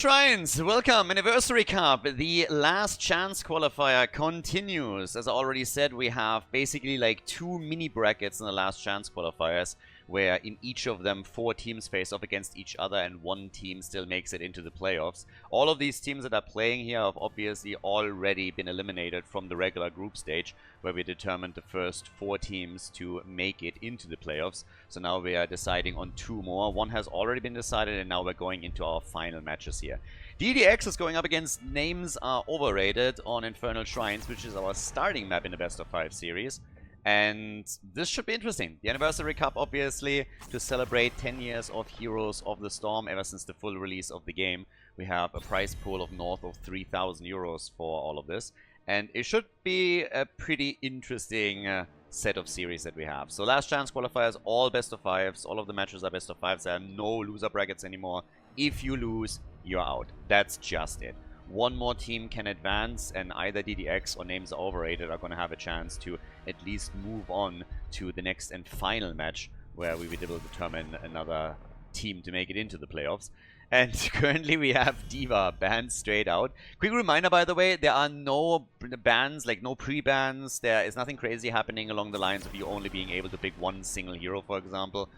Shrines, welcome! Anniversary Cup, the last chance qualifier continues. As I already said, we have basically like two mini brackets in the last chance qualifiers, where in each of them 4 teams face off against each other and 1 team still makes it into the playoffs. All of these teams that are playing here have obviously already been eliminated from the regular group stage, where we determined the first 4 teams to make it into the playoffs. So now we are deciding on 2 more. One has already been decided, and now we're going into our final matches here. DDX is going up against Names Are Overrated on Infernal Shrines, which is our starting map in the best of 5 series. And this should be interesting. The Anniversary Cup, obviously, to celebrate 10 years of Heroes of the Storm ever since the full release of the game. We have a prize pool of north of 3,000 euros for all of this. And it should be a pretty interesting set of series that we have. So last chance qualifiers, all best of 5s. All of the matches are best of 5s. There are no loser brackets anymore. If you lose, you're out. That's just it. One more team can advance, and either DDX or Names Are Overrated are going to have a chance to at least move on to the next and final match, where we will determine another team to make it into the playoffs. And currently we have D.Va banned straight out. Quick reminder, by the way, there are no bans, like no pre-bans. There is nothing crazy happening along the lines of you only being able to pick one single hero, for example,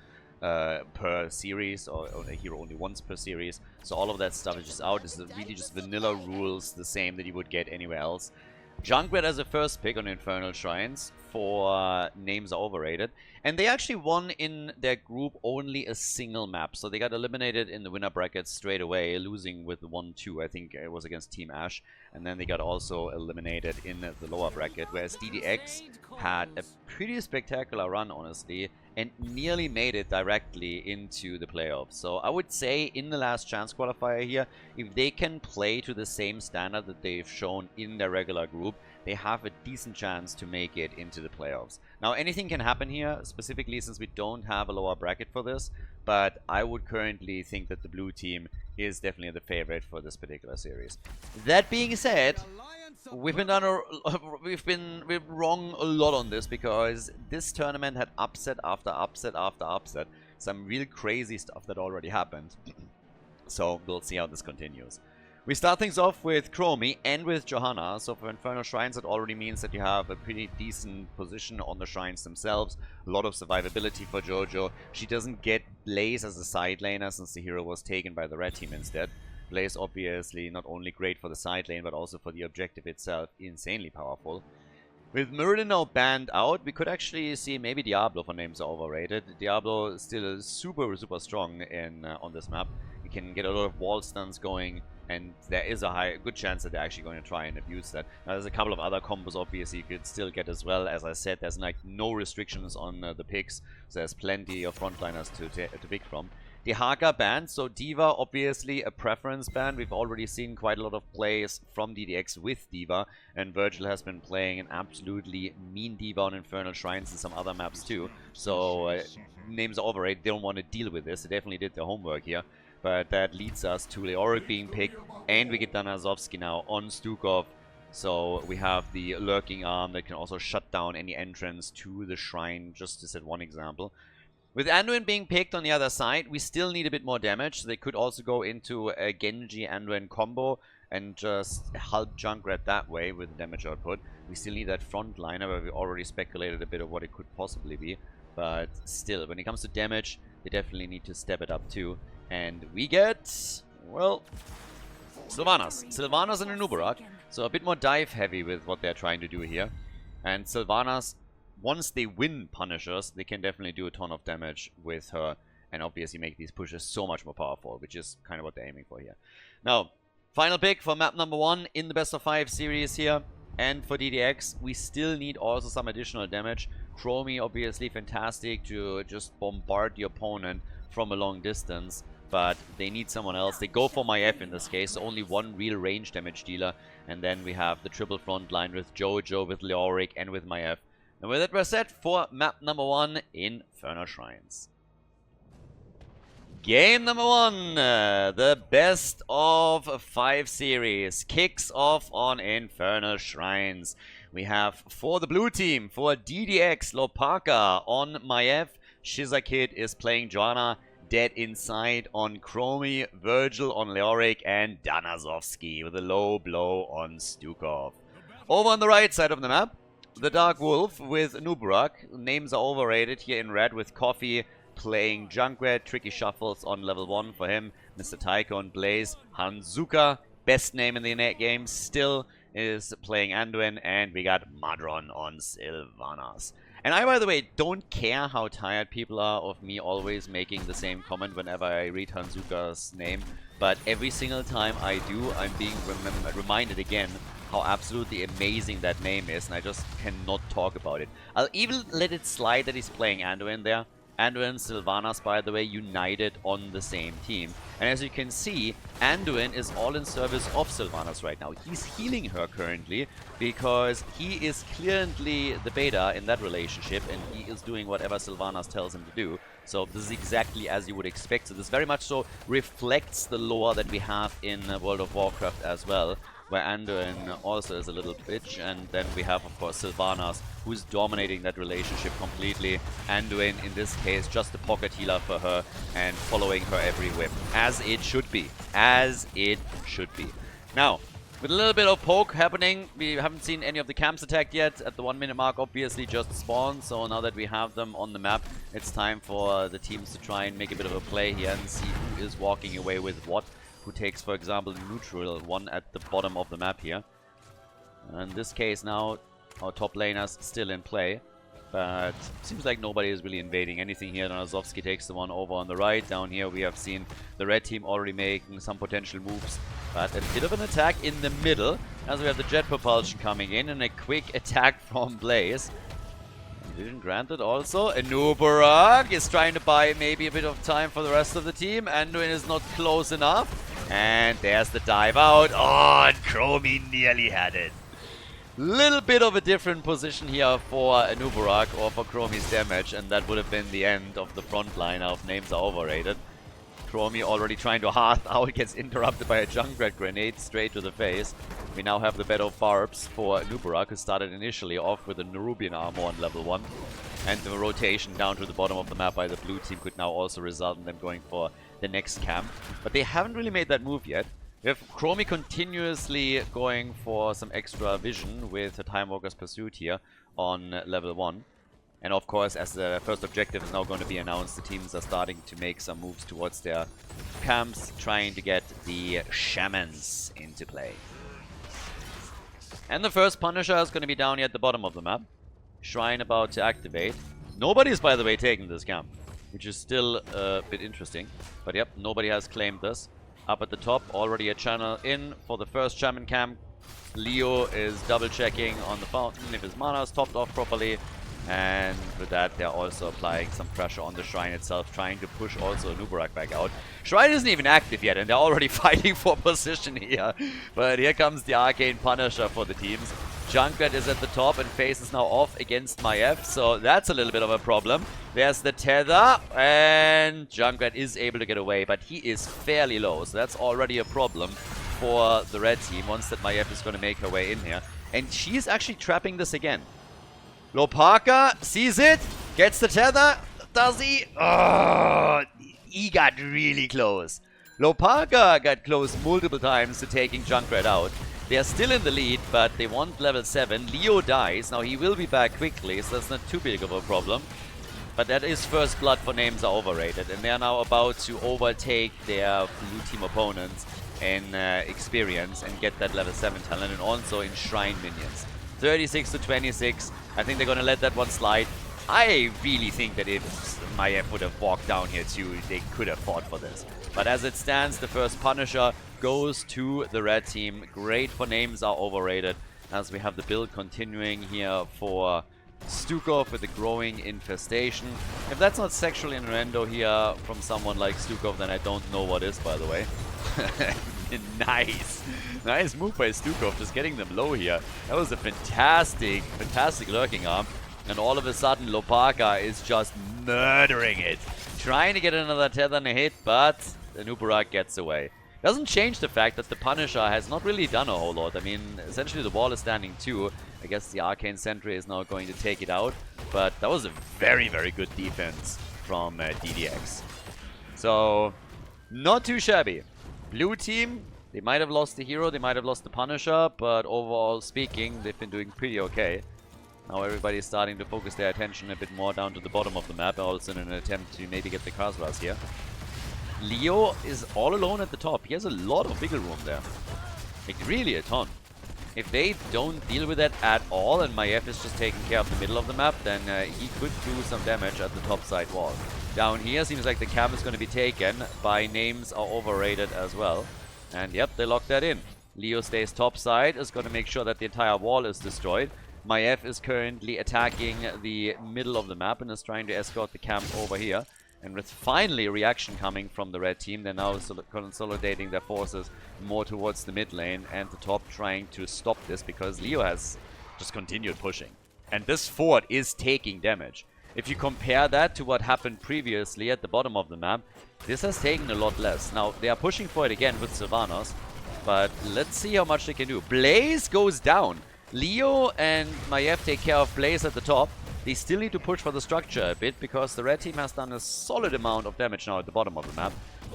per series, or a hero only once per series. So all of that stuff is just out. It's really just vanilla rules, the same that you would get anywhere else. Junkrat as a first pick on Infernal Shrines for Names Are Overrated. And they actually won in their group only a single map. So they got eliminated in the winner bracket straight away, losing with 1-2. I think it was against Team Ash. And then they got also eliminated in the lower bracket. Whereas DDX had a pretty spectacular run, honestly, and nearly made it directly into the playoffs. So I would say in the last chance qualifier here, if they can play to the same standard that they've shown in their regular group, they have a decent chance to make it into the playoffs. Now, anything can happen here, specifically since we don't have a lower bracket for this, but I would currently think that the blue team is definitely the favorite for this particular series. That being said, we've been wrong a lot on this, because this tournament had upset after upset after upset. Some real crazy stuff that already happened. So we'll see how this continues. We start things off with Chromie and with Johanna. So for Infernal Shrines, it already means that you have a pretty decent position on the shrines themselves. A lot of survivability for Jojo. She doesn't get Blaze as a side laner, since the hero was taken by the red team instead. Blaze obviously not only great for the side lane, but also for the objective itself, insanely powerful. With Muradin now banned out, we could actually see maybe Diablo for Names Are Overrated. Diablo is still super strong in on this map. You can get a lot of wall stuns going, and there is a good chance that they're actually going to try and abuse that. Now, there's a couple of other combos, obviously, you could still get as well. As I said, there's like no restrictions on the picks, so there's plenty of frontliners to pick from. The Haka banned, so D.Va obviously a preference ban. We've already seen quite a lot of plays from DDX with D.Va, and Virgil has been playing an absolutely mean D.Va on Infernal Shrines and some other maps too. So Names Are Overrated, they don't want to deal with this. They definitely did their homework here. But that leads us to Leoric being picked, and we get Danazovsky now on Stukov. So we have the Lurking Arm that can also shut down any entrance to the shrine, just to set one example. With Anduin being picked on the other side, we still need a bit more damage. So they could also go into a Genji-Anduin combo and just help Junkrat that way with damage output. We still need that frontliner, where we already speculated a bit of what it could possibly be. But still, when it comes to damage, they definitely need to step it up too. And we get, well, Sylvanas. Sylvanas and a Nubarak. So a bit more dive heavy with what they're trying to do here. And Sylvanas, once they win Punishers, they can definitely do a ton of damage with her, and obviously make these pushes so much more powerful, which is kind of what they're aiming for here. Now, final pick for map number 1 in the best of 5 series here. And for DDX, we still need also some additional damage. Chromie, obviously fantastic to just bombard the opponent from a long distance, but they need someone else. They go for Maiev in this case, so only one real range damage dealer. And then we have the triple front line with Jojo, with Leoric, and with Maiev. And with that, we're set for map number 1 in Infernal Shrines. Game number 1, the best of 5 series, kicks off on Infernal Shrines. We have for the blue team, for DDX, Lopaka on Maiev, Shizakid is playing Johanna, dead inside on Chromie, Virgil on Leoric, and Danazovsky with a low blow on Stukov. Over on the right side of the map, the Dark Wolf with Nuburak. Names are overrated here in red with Coffee playing Junkrat. Tricky shuffles on level 1 for him. Mr. Taiko and Blaze. Hanzuka, best name in the game, still is playing Anduin. And we got Madron on Sylvanas. And I, by the way, don't care how tired people are of me always making the same comment whenever I read Hanzuka's name. But every single time I do, I'm being reminded again how absolutely amazing that name is, and I just cannot talk about it. I'll even let it slide that he's playing Anduin there. Anduin and Sylvanas, by the way, united on the same team. And as you can see, Anduin is all in service of Sylvanas right now. He's healing her currently because he is clearly the beta in that relationship and he is doing whatever Sylvanas tells him to do. So this is exactly as you would expect. So this very much so reflects the lore that we have in World of Warcraft as well, where Anduin also is a little bitch, and then we have, of course, Sylvanas, who's dominating that relationship completely. Anduin, in this case, just a pocket healer for her, and following her every whip. As it should be. As it should be. Now, with a little bit of poke happening, we haven't seen any of the camps attacked yet. At the 1 minute mark, obviously, just spawned. So now that we have them on the map, it's time for the teams to try and make a bit of a play here and see who is walking away with what. Who takes, for example, the neutral one at the bottom of the map here. In this case now, our top laner's still in play. But seems like nobody is really invading anything here. Danazovsky takes the one over on the right. Down here we have seen the red team already making some potential moves. But a bit of an attack in the middle, as we have the jet propulsion coming in. And a quick attack from Blaze. Vision granted also. Nuburak is trying to buy maybe a bit of time for the rest of the team. Anduin is not close enough. And there's the dive out. Oh, and Chromie nearly had it. Little bit of a different position here for Nuburak or for Chromie's damage. And that would have been the end of the front line. Of names are overrated. Chromie already trying to hearth out. Gets interrupted by a Junkrat grenade straight to the face. We now have the bed of barbs for Nuburak, who started initially off with a Nerubian armor on level 1. And the rotation down to the bottom of the map by the blue team could now also result in them going for the next camp. But they haven't really made that move yet. We have Chromie continuously going for some extra vision with the Time Walker's Pursuit here on level 1. And of course, as the first objective is now going to be announced, the teams are starting to make some moves towards their camps, trying to get the Shamans into play. And the first Punisher is going to be down here at the bottom of the map. Shrine about to activate. Nobody's, by the way, taking this camp, which is still a bit interesting. But yep, nobody has claimed this. Up at the top, already a channel in for the first Shaman camp. Leo is double checking on the fountain if his mana is topped off properly. And with that, they're also applying some pressure on the Shrine itself, trying to push also Nuburak back out. Shrine isn't even active yet, and they're already fighting for position here. But here comes the Arcane Punisher for the teams. Junkrat is at the top, and Face is now off against Maiev, so that's a little bit of a problem. There's the tether, and Junkrat is able to get away, but he is fairly low, so that's already a problem for the red team once that Maiev is going to make her way in here. And she's actually trapping this again. Lopaka sees it, gets the tether, does he? Oh, he got really close. Lopaka got close multiple times to taking Junkrat out. They are still in the lead, but they want level 7. Leo dies. Now, he will be back quickly, so that's not too big of a problem. But that is first blood for names are overrated, and they are now about to overtake their blue team opponents in experience and get that level 7 talent, and also in Shrine minions. 36 to 26. I think they're going to let that one slide. I really think that if Maiev would have walked down here too, they could have fought for this. But as it stands, the first Punisher goes to the red team. Great for names are overrated, as we have the build continuing here for Stukov with the growing infestation. If that's not sexual innuendo here from someone like Stukov, then I don't know what is, by the way. Nice. Nice move by Stukov, just getting them low here. That was a fantastic, fantastic lurking arm. And all of a sudden, Lopaka is just murdering it. Trying to get another tether and a hit, but the Nuburak gets away. Doesn't change the fact that the Punisher has not really done a whole lot. I mean, essentially the wall is standing too. I guess the Arcane Sentry is now going to take it out. But that was a very, very good defense from DDX. So, not too shabby. Blue team, they might have lost the hero, they might have lost the Punisher, but overall speaking, they've been doing pretty okay. Now everybody's starting to focus their attention a bit more down to the bottom of the map, also in an attempt to maybe get the Khaldor here. Leo is all alone at the top. He has a lot of wiggle room there. Like, really a ton. If they don't deal with that at all, and Maiev is just taking care of the middle of the map, then he could do some damage at the top side wall. Down here, seems like the camp is going to be taken by names are overrated as well. And yep, they lock that in. Leo stays top side, is going to make sure that the entire wall is destroyed. Maiev is currently attacking the middle of the map and is trying to escort the camp over here. And with finally a reaction coming from the red team, they're now consolidating their forces more towards the mid lane and the top, trying to stop this because Leo has just continued pushing. And this fort is taking damage. If you compare that to what happened previously at the bottom of the map, this has taken a lot less. Now, they are pushing for it again with Sylvanas, but let's see how much they can do. Blaze goes down. Leo and Maiev take care of Blaze at the top. They still need to push for the structure a bit, because the red team has done a solid amount of damage now at the bottom of the map.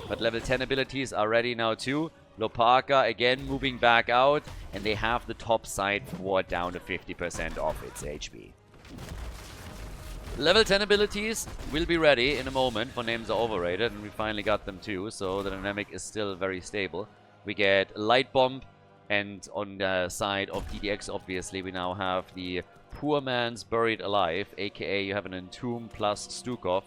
But level 10 abilities are ready now too. Lopaka again moving back out, and they have the top side fort down to 50% of its HP. Level 10 abilities will be ready in a moment, for names are overrated, and we finally got them too, so the dynamic is still very stable. We get Light Bomb, and on the side of DDX obviously we now have the Poor Man's Buried Alive, aka you have an Entomb plus Stukov,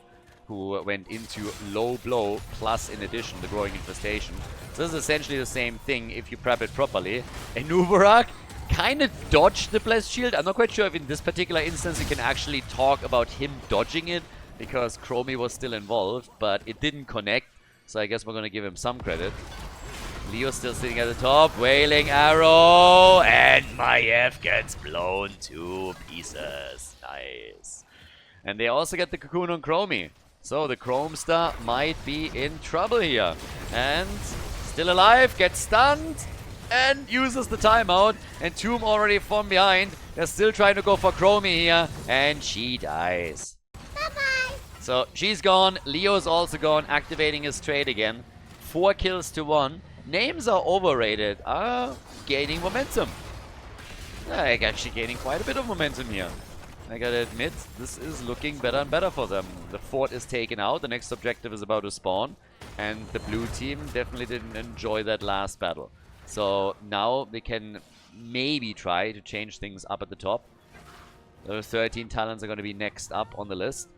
who went into Low Blow, plus in addition the Growing Infestation. So this is essentially the same thing if you prep it properly. And Nubarak kind of dodged the Blessed Shield. I'm not quite sure if in this particular instance you can actually talk about him dodging it, because Chromie was still involved, but it didn't connect, so I guess we're going to give him some credit. Leo's still sitting at the top, Wailing Arrow, and Maiev gets blown to pieces. Nice. And they also get the Cocoon on Chromie. So the Chrome Star might be in trouble here. And still alive, gets stunned, and uses the timeout. And Tomb already from behind. They're still trying to go for Chromie here, and she dies. Bye-bye. So she's gone. Leo's also gone, activating his trade again. 4 kills to 1. Names are overrated, are gaining momentum. Like, actually gaining quite a bit of momentum here. I gotta admit, this is looking better and better for them. The fort is taken out, the next objective is about to spawn, and the blue team definitely didn't enjoy that last battle. So now they can maybe try to change things up at the top. Those 13 talents are going to be next up on the list.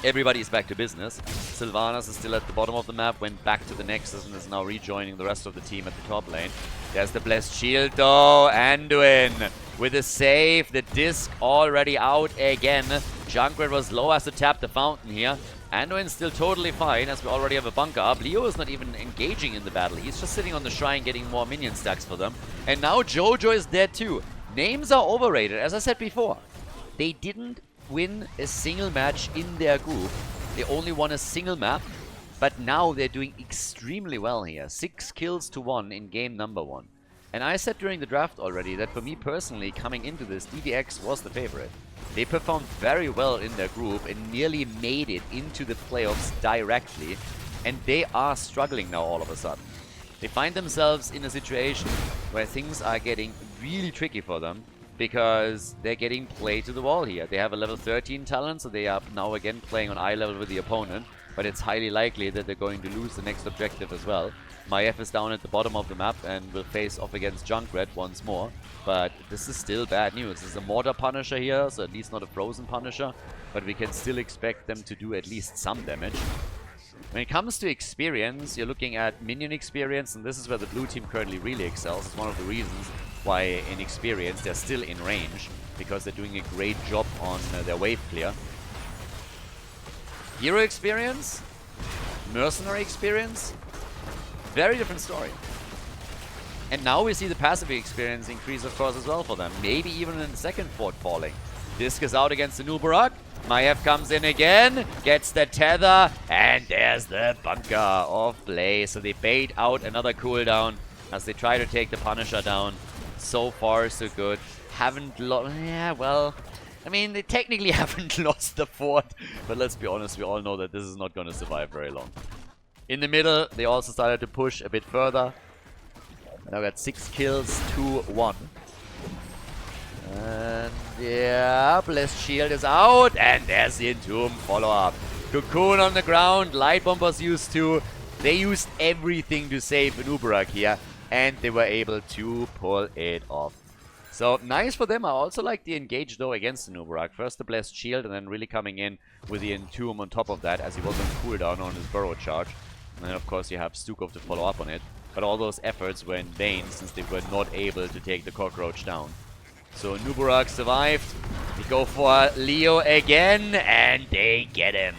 Everybody's back to business. Sylvanas is still at the bottom of the map, went back to the Nexus and is now rejoining the rest of the team at the top lane. There's the Blessed Shield though, Anduin with a save, the disc already out again. Junkrat was low, has to tap the fountain here. Anduin's still totally fine, as we already have a bunker up. Leo is not even engaging in the battle, he's just sitting on the shrine getting more minion stacks for them. And now Jojo is dead too. Names are overrated, as I said before. They didn't win a single match in their group. They only won a single map, but now they're doing extremely well here. 6 kills to 1 in game number 1. And I said during the draft already that for me personally, coming into this, DDX was the favorite. They performed very well in their group and nearly made it into the playoffs directly, and they are struggling now all of a sudden. They find themselves in a situation where things are getting really tricky for them, because they're getting played to the wall here. They have a level 13 talent, so they are now again playing on eye level with the opponent, but it's highly likely that they're going to lose the next objective as well. Maiev is down at the bottom of the map and will face off against Junkrat once more, but this is still bad news. This is a Mortar Punisher here, so at least not a Frozen Punisher, but we can still expect them to do at least some damage. When it comes to experience, you're looking at minion experience, and this is where the blue team currently really excels. It's one of the reasons why in experience they're still in range, because they're doing a great job on their wave clear. Hero experience, mercenary experience, very different story. And now we see the passive experience increase, of course, as well for them. Maybe even in the second fort falling. Disc is out against the Nubarak. Maiev comes in again, gets the tether, and there's the bunker of Blaze. So they bait out another cooldown as they try to take the Punisher down. So far, so good. Haven't lost... Yeah, well... I mean, they technically haven't lost the fort. But let's be honest, we all know that this is not going to survive very long. In the middle, they also started to push a bit further. Now got 6 kills to 1. And yeah, Blessed Shield is out, and there's the Entomb follow-up. Cocoon on the ground, Light Bombers used to. They used everything to save Nubarak here, and they were able to pull it off. So, nice for them. I also like the engage, though, against the Nubarak. First the Blessed Shield, and then really coming in with the Entomb on top of that, as he was on cooldown on his Burrow charge. And then, of course, you have Stukov to follow up on it. But all those efforts were in vain, since they were not able to take the Cockroach down. So, Nubarak survived. They go for Leo again, and they get him.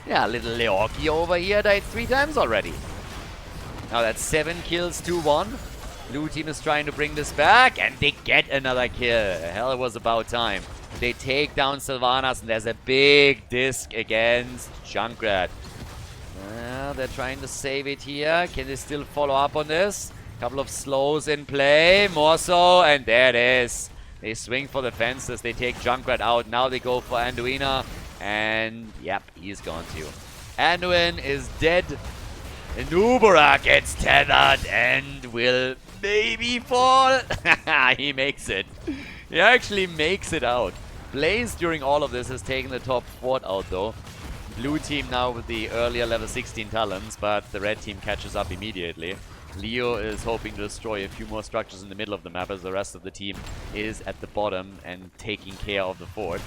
Yeah, little Leoki over here died 3 times already. Now that's 7 kills to 1. Blue team is trying to bring this back, and they get another kill. Hell, it was about time. They take down Sylvanas, and there's a big disc against Junkrat. They're trying to save it here. Can they still follow up on this? Couple of slows in play, more so, and there it is. They swing for the fences, they take Junkrat out. Now they go for Anduina, and yep, he's gone too. Anduin is dead. Nubarak gets tethered and will maybe fall. He makes it. He actually makes it out. Blaze during all of this has taken the top fort out though. Blue team now with the earlier level 16 talents, but the red team catches up immediately. Leo is hoping to destroy a few more structures in the middle of the map as the rest of the team is at the bottom and taking care of the fort.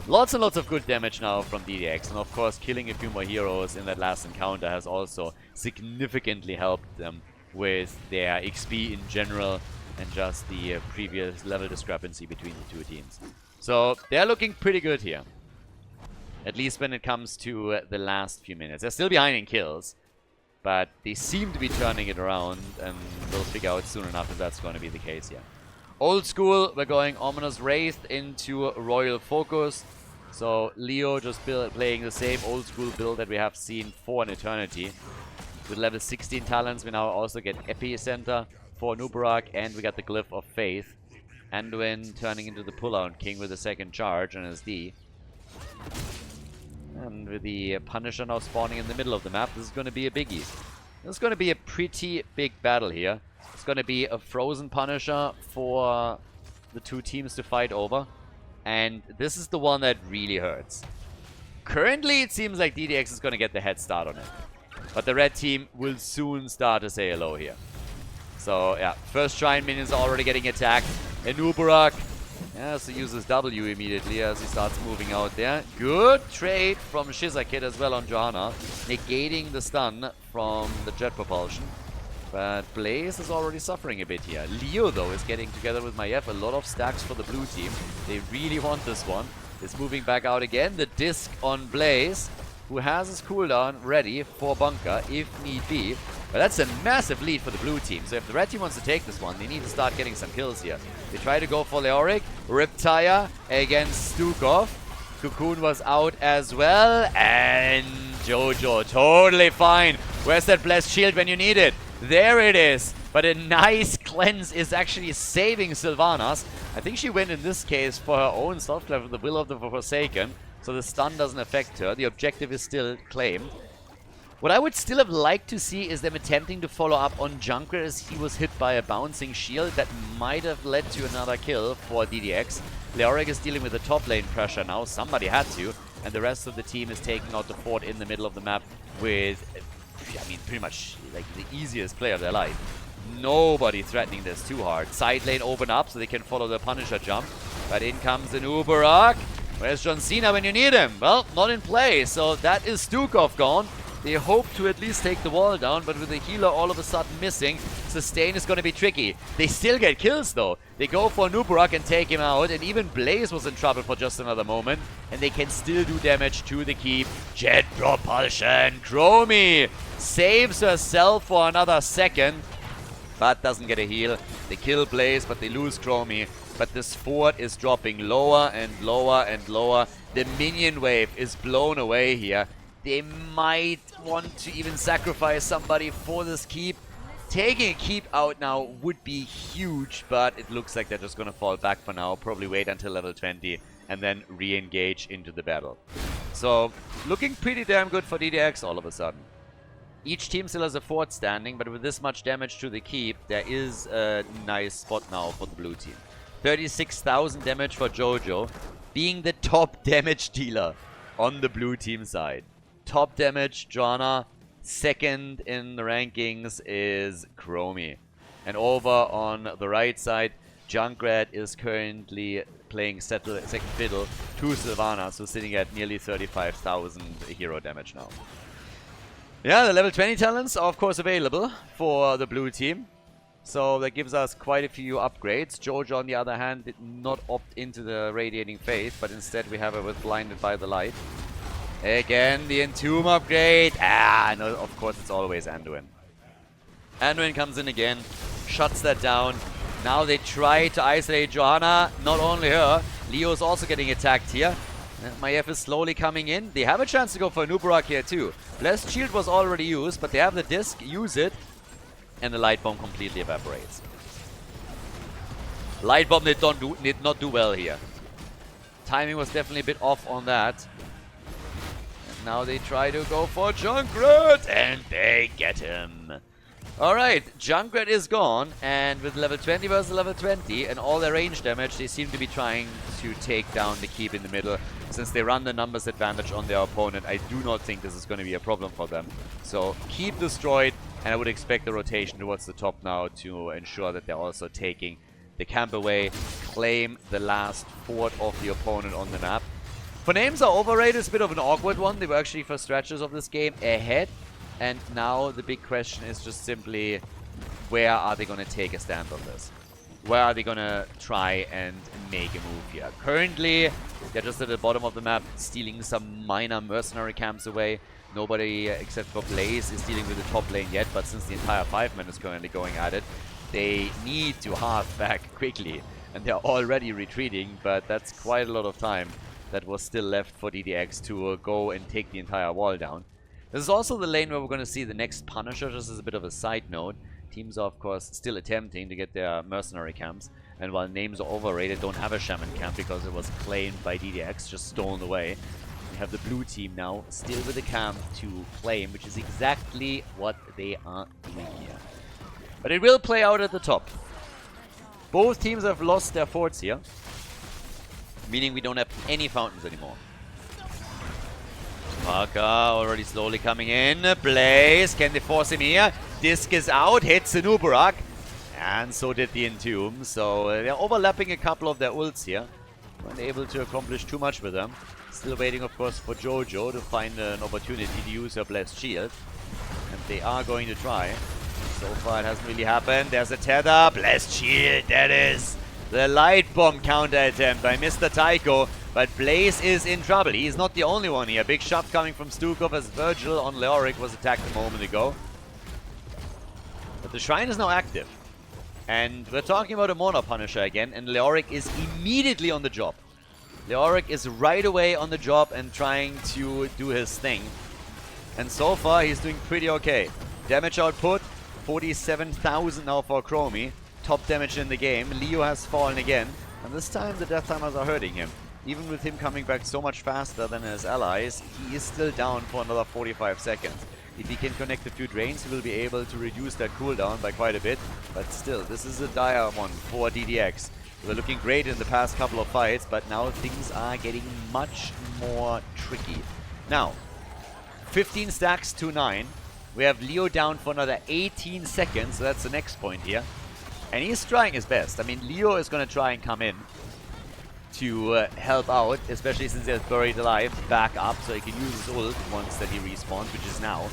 Lots and lots of good damage now from DDX, and of course killing a few more heroes in that last encounter has also significantly helped them with their XP in general and just the previous level discrepancy between the two teams. So they're looking pretty good here. At least when it comes to the last few minutes. They're still behind in kills, but they seem to be turning it around, and we'll figure out soon enough if that's going to be the case here. Old school, we're going Ominous Wraith into Royal Focus. So Leo just playing the same old school build that we have seen for an eternity. With level 16 talents, we now also get Epicenter for Nubarak, and we got the Glyph of Faith. Anduin turning into the Pull-Out King with a second charge on SD. And with the Punisher now spawning in the middle of the map, this is going to be a biggie. This is going to be a pretty big battle here. It's going to be a frozen Punisher for the two teams to fight over. And this is the one that really hurts. Currently, it seems like DDX is going to get the head start on it. But the red team will soon start to say hello here. So, yeah, first Shrine minions are already getting attacked. And Nubarak, yeah, so uses W immediately as he starts moving out there. Good trade from Shizakid as well on Johanna, negating the stun from the jet propulsion. But Blaze is already suffering a bit here. Leo, though, is getting together with Maiev. A lot of stacks for the blue team. They really want this one. Is moving back out again. The disc on Blaze, who has his cooldown ready for bunker if need be. But that's a massive lead for the blue team. So if the red team wants to take this one, they need to start getting some kills here. They try to go for Leoric. Riptire against Stukov. Cocoon was out as well. And Jojo, totally fine. Where's that Blessed Shield when you need it? There it is. But a nice cleanse is actually saving Sylvanas. I think she went in this case for her own self-cleave with the Will of the Forsaken. So the stun doesn't affect her. The objective is still claimed. What I would still have liked to see is them attempting to follow up on Junker as he was hit by a bouncing shield that might have led to another kill for DDX. Leoric is dealing with the top lane pressure now. Somebody had to. And the rest of the team is taking out the fort in the middle of the map with, I mean, pretty much like the easiest play of their life. Nobody threatening this too hard. Side lane open up so they can follow the Punisher jump. But in comes the Nubarak. Where's John Cena when you need him? Well, not in play. So that is Stukov gone. They hope to at least take the wall down, but with the healer all of a sudden missing, sustain is going to be tricky. They still get kills though. They go for Nubarak and take him out, and even Blaze was in trouble for just another moment, and they can still do damage to the keep. Jet propulsion. Chromie saves herself for another second, but doesn't get a heal. They kill Blaze, but they lose Chromie. But this fort is dropping lower and lower and lower. The minion wave is blown away here. They might want to even sacrifice somebody for this keep. Taking a keep out now would be huge, but it looks like they're just going to fall back for now. Probably wait until level 20 and then re-engage into the battle. So, looking pretty damn good for DDX all of a sudden. Each team still has a fort standing, but with this much damage to the keep, there is a nice spot now for the blue team. 36,000 damage for Jojo, being the top damage dealer on the blue team side. Top damage, Joanna. Second in the rankings is Chromie. And over on the right side, Junkrat is currently playing second fiddle to Sylvanas, who's sitting at nearly 35,000 hero damage now. Yeah, the level 20 talents are of course available for the blue team. So that gives us quite a few upgrades. Jojo, on the other hand, did not opt into the Radiating Faith, but instead we have her with Blinded by the Light. Again, the Entomb upgrade. No, of course it's always Anduin. Anduin comes in again, shuts that down. Now they try to isolate Johanna. Not only her, Leo's also getting attacked here. Maiev is slowly coming in. They have a chance to go for a Nubarak here too. Blessed Shield was already used, but they have the disc, use it, and the Light Bomb completely evaporates. Light Bomb did not do well here. Timing was definitely a bit off on that. And now they try to go for Junkrat, and they get him. Alright, Junkrat is gone, and with level 20 versus level 20 and all their range damage, they seem to be trying to take down the keep in the middle. Since they run the numbers advantage on their opponent, I do not think this is going to be a problem for them. So, keep destroyed, and I would expect the rotation towards the top now to ensure that they're also taking the camp away, claim the last fort of the opponent on the map. For names are overrated, it's a bit of an awkward one. They were actually for stretches of this game ahead. And now the big question is just simply, where are they going to take a stand on this? Where are they going to try and make a move here? Currently, they're just at the bottom of the map, stealing some minor mercenary camps away. Nobody except for Blaze is dealing with the top lane yet, but since the entire 5-man is currently going at it, they need to halve back quickly. And they're already retreating, but that's quite a lot of time that was still left for DDX to go and take the entire wall down. This is also the lane where we're going to see the next Punisher, just as a bit of a side note. Teams are, of course, still attempting to get their mercenary camps. And while names are overrated, don't have a Shaman camp because it was claimed by DDX, just stolen away. We have the blue team now, still with a camp to claim, which is exactly what they are doing here. But it will play out at the top. Both teams have lost their forts here, meaning we don't have any fountains anymore. Parker already slowly coming in. Blaze, can they force him here? Disc is out, hits the Nubarak. And so did the Entomb. So they're overlapping a couple of their ults here. Weren't able to accomplish too much with them. Still waiting, of course, for Jojo to find an opportunity to use her Blessed Shield. And they are going to try. So far it hasn't really happened. There's a tether. Blessed Shield, that is the Light Bomb counter attempt by Mr. Tycho. But Blaze is in trouble. He's not the only one here. Big shot coming from Stukov as Virgil on Leoric was attacked a moment ago. But the Shrine is now active. And we're talking about a Mono Punisher again. And Leoric is immediately on the job. Leoric is right away on the job and trying to do his thing. And so far he's doing pretty okay. Damage output, 47,000 now for Chromie. Top damage in the game. Leo has fallen again. And this time the Death Timers are hurting him. Even with him coming back so much faster than his allies, he is still down for another 45 seconds. If he can connect a few drains, he will be able to reduce that cooldown by quite a bit. But still, this is a dire one for DDX. They were looking great in the past couple of fights, but now things are getting much more tricky. Now, 15 stacks to 9. We have Leo down for another 18 seconds, so that's the next point here. And he's trying his best. I mean, Leo is going to try and come in to help out, especially since he's buried alive, back up, so he can use his ult once that he respawns, which is now.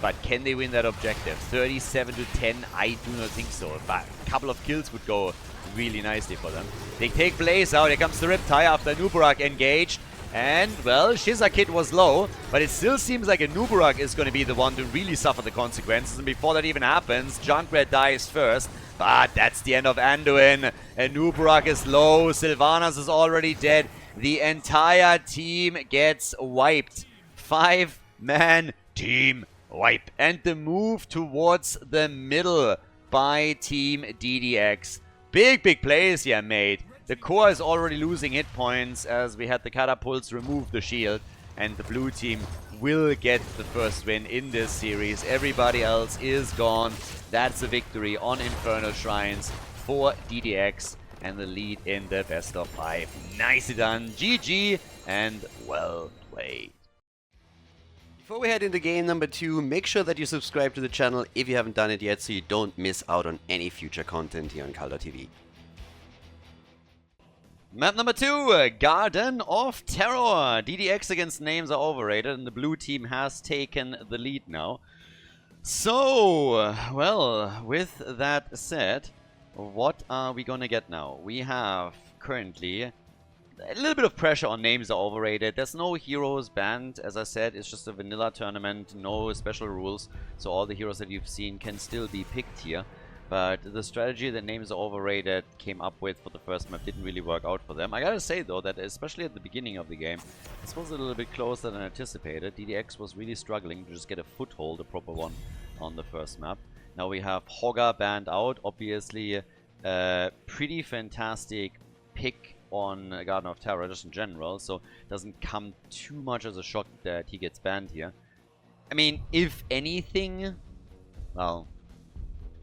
But can they win that objective? 37 to 10, I do not think so. But a couple of kills would go really nicely for them. They take Blaze out, here comes the Riptide after Nubarak engaged. And, well, Shizakit was low, but it still seems like a Nubarak is going to be the one to really suffer the consequences. And before that even happens, Junkrat dies first. But that's the end of Anduin. And Nubarak is low. Sylvanas is already dead. The entire team gets wiped. 5-man team wipe. And the move towards the middle by Team DDX. Big plays here made. The core is already losing hit points as we had the catapults remove the shield. And the blue team will get the first win in this series. Everybody else is gone. That's a victory on Infernal Shrines for DDX and the lead in the best of 5. Nicely done. GG and well played. Before we head into game number 2, make sure that you subscribe to the channel if you haven't done it yet so you don't miss out on any future content here on Khaldor TV. Map number 2, Garden of Terror. DDX against names are overrated and the blue team has taken the lead now. So, well, with that said, what are we gonna get now? We have currently a little bit of pressure on names are overrated. There's no heroes banned, as I said, it's just a vanilla tournament, no special rules. So all the heroes that you've seen can still be picked here. But the strategy that names are overrated came up with for the first map didn't really work out for them. I gotta say though that especially at the beginning of the game, this was a little bit closer than anticipated. DDX was really struggling to just get a foothold, a proper one, on the first map. Now we have Hogger banned out, obviously pretty fantastic pick on Garden of Terror just in general, so it doesn't come too much as a shock that he gets banned here. I mean, if anything, well,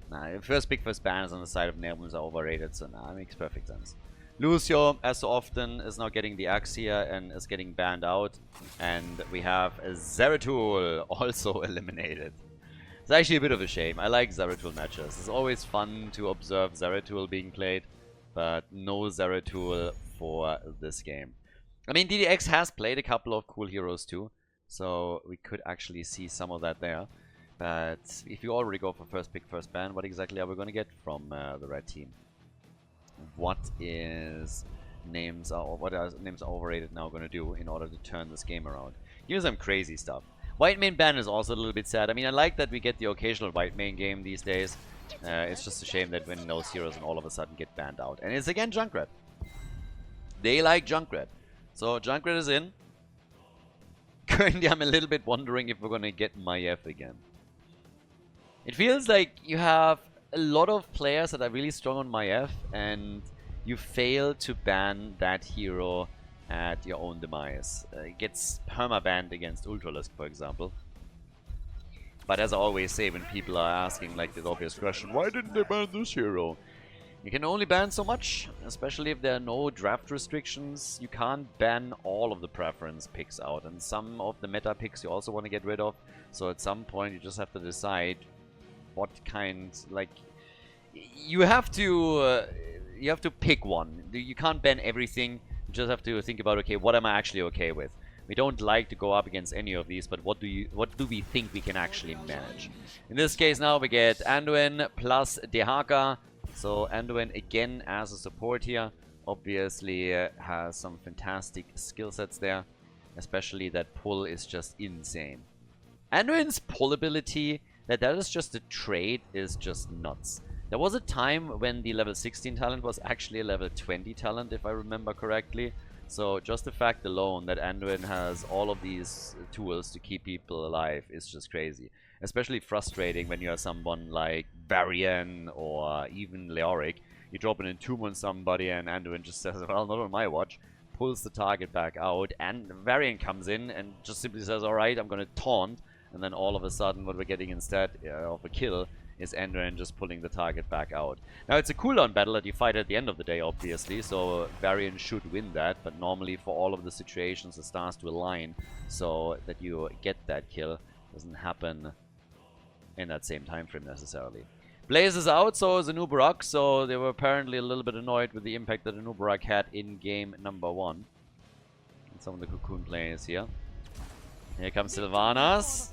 nah, first pick, first ban is on the side of names are overrated, so nah, it makes perfect sense. Lucio, as so often, is now getting the axe here and is getting banned out. And we have Zeratul also eliminated. It's actually a bit of a shame. I like Zeratul matches. It's always fun to observe Zeratul being played, but no Zeratul for this game. I mean, DDX has played a couple of cool heroes too, so we could actually see some of that there. But if you already go for first pick, first ban, what exactly are we going to get from the red team? What is names are overrated now going to do in order to turn this game around? Here's some crazy stuff. White main ban is also a little bit sad. I mean, I like that we get the occasional white main game these days. It's just a shame that when those heroes and all of a sudden get banned out. And it's again Junkrat. They like Junkrat. So Junkrat is in. Currently, I'm a little bit wondering if we're going to get Maiev again. It feels like you have a lot of players that are really strong on Maiev, and you fail to ban that hero at your own demise. It gets perma-banned against Ultralisk, for example. But as I always say when people are asking like this obvious question, why didn't they ban this hero? You can only ban so much, especially if there are no draft restrictions. You can't ban all of the preference picks out, and some of the meta picks you also want to get rid of. So at some point you just have to decide what kind, like, you have to pick one. You can't ban everything. You just have to think about, okay, what am I actually okay with? We don't like to go up against any of these, but what do we think we can actually manage? In this case now we get Anduin plus Dehaka. So Anduin again as a support here, obviously has some fantastic skill sets there. Especially that pull is just insane. Anduin's pull ability, that is just a trade, is just nuts. There was a time when the level 16 talent was actually a level 20 talent, if I remember correctly. So just the fact alone that Anduin has all of these tools to keep people alive is just crazy. Especially frustrating when you are someone like Varian or even Leoric. You drop an Entomb on somebody and Anduin just says, well, not on my watch. Pulls the target back out, and Varian comes in and just simply says, alright, I'm gonna taunt. And then all of a sudden what we're getting instead of a kill is Anduin just pulling the target back out. Now it's a cooldown battle that you fight at the end of the day, obviously, so Varian should win that, but normally for all of the situations the stars to align so that you get that kill. Doesn't happen in that same time frame necessarily. Blaze is out, so is Anubarak, so they were apparently a little bit annoyed with the impact that Anubarak had in game number 1. And some of the Cocoon players here. Here comes Sylvanas.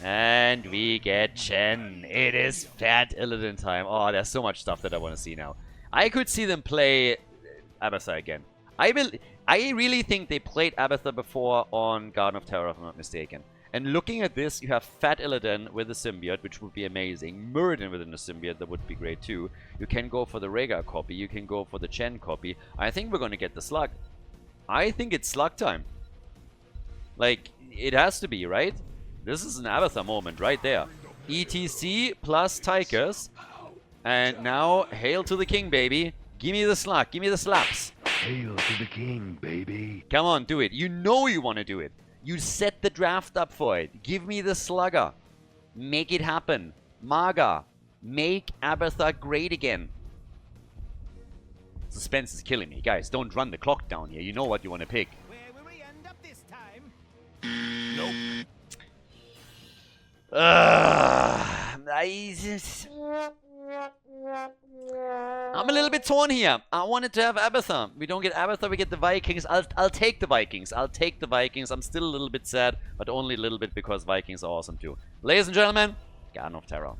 And we get Chen. It is Fat Illidan time. Oh, there's so much stuff that I want to see now. I could see them play Abathur again. I really think they played Abathur before on Garden of Terror, if I'm not mistaken. And looking at this, you have Fat Illidan with a symbiote, which would be amazing. Muradin within a symbiote, that would be great too. You can go for the Rhaegar copy, you can go for the Chen copy. I think we're going to get the Slug. I think it's Slug time. Like, it has to be, right? This is an Abathur moment right there. ETC plus Tychus. And now, hail to the king, baby. Give me the Slug, give me the slaps. Hail to the king, baby. Come on, do it. You know you want to do it. You set the draft up for it. Give me the Slugger. Make it happen. Maga. Make Abathar great again. Suspense is killing me. Guys, don't run the clock down here. You know what you want to pick. Where will we end up this time? Nope. I'm a little bit torn here. I wanted to have Abathar. We don't get Abathar, we get the Vikings. I'll take the Vikings. I'll take the Vikings. I'm still a little bit sad, but only a little bit because Vikings are awesome too. Ladies and gentlemen, Garden of Terror.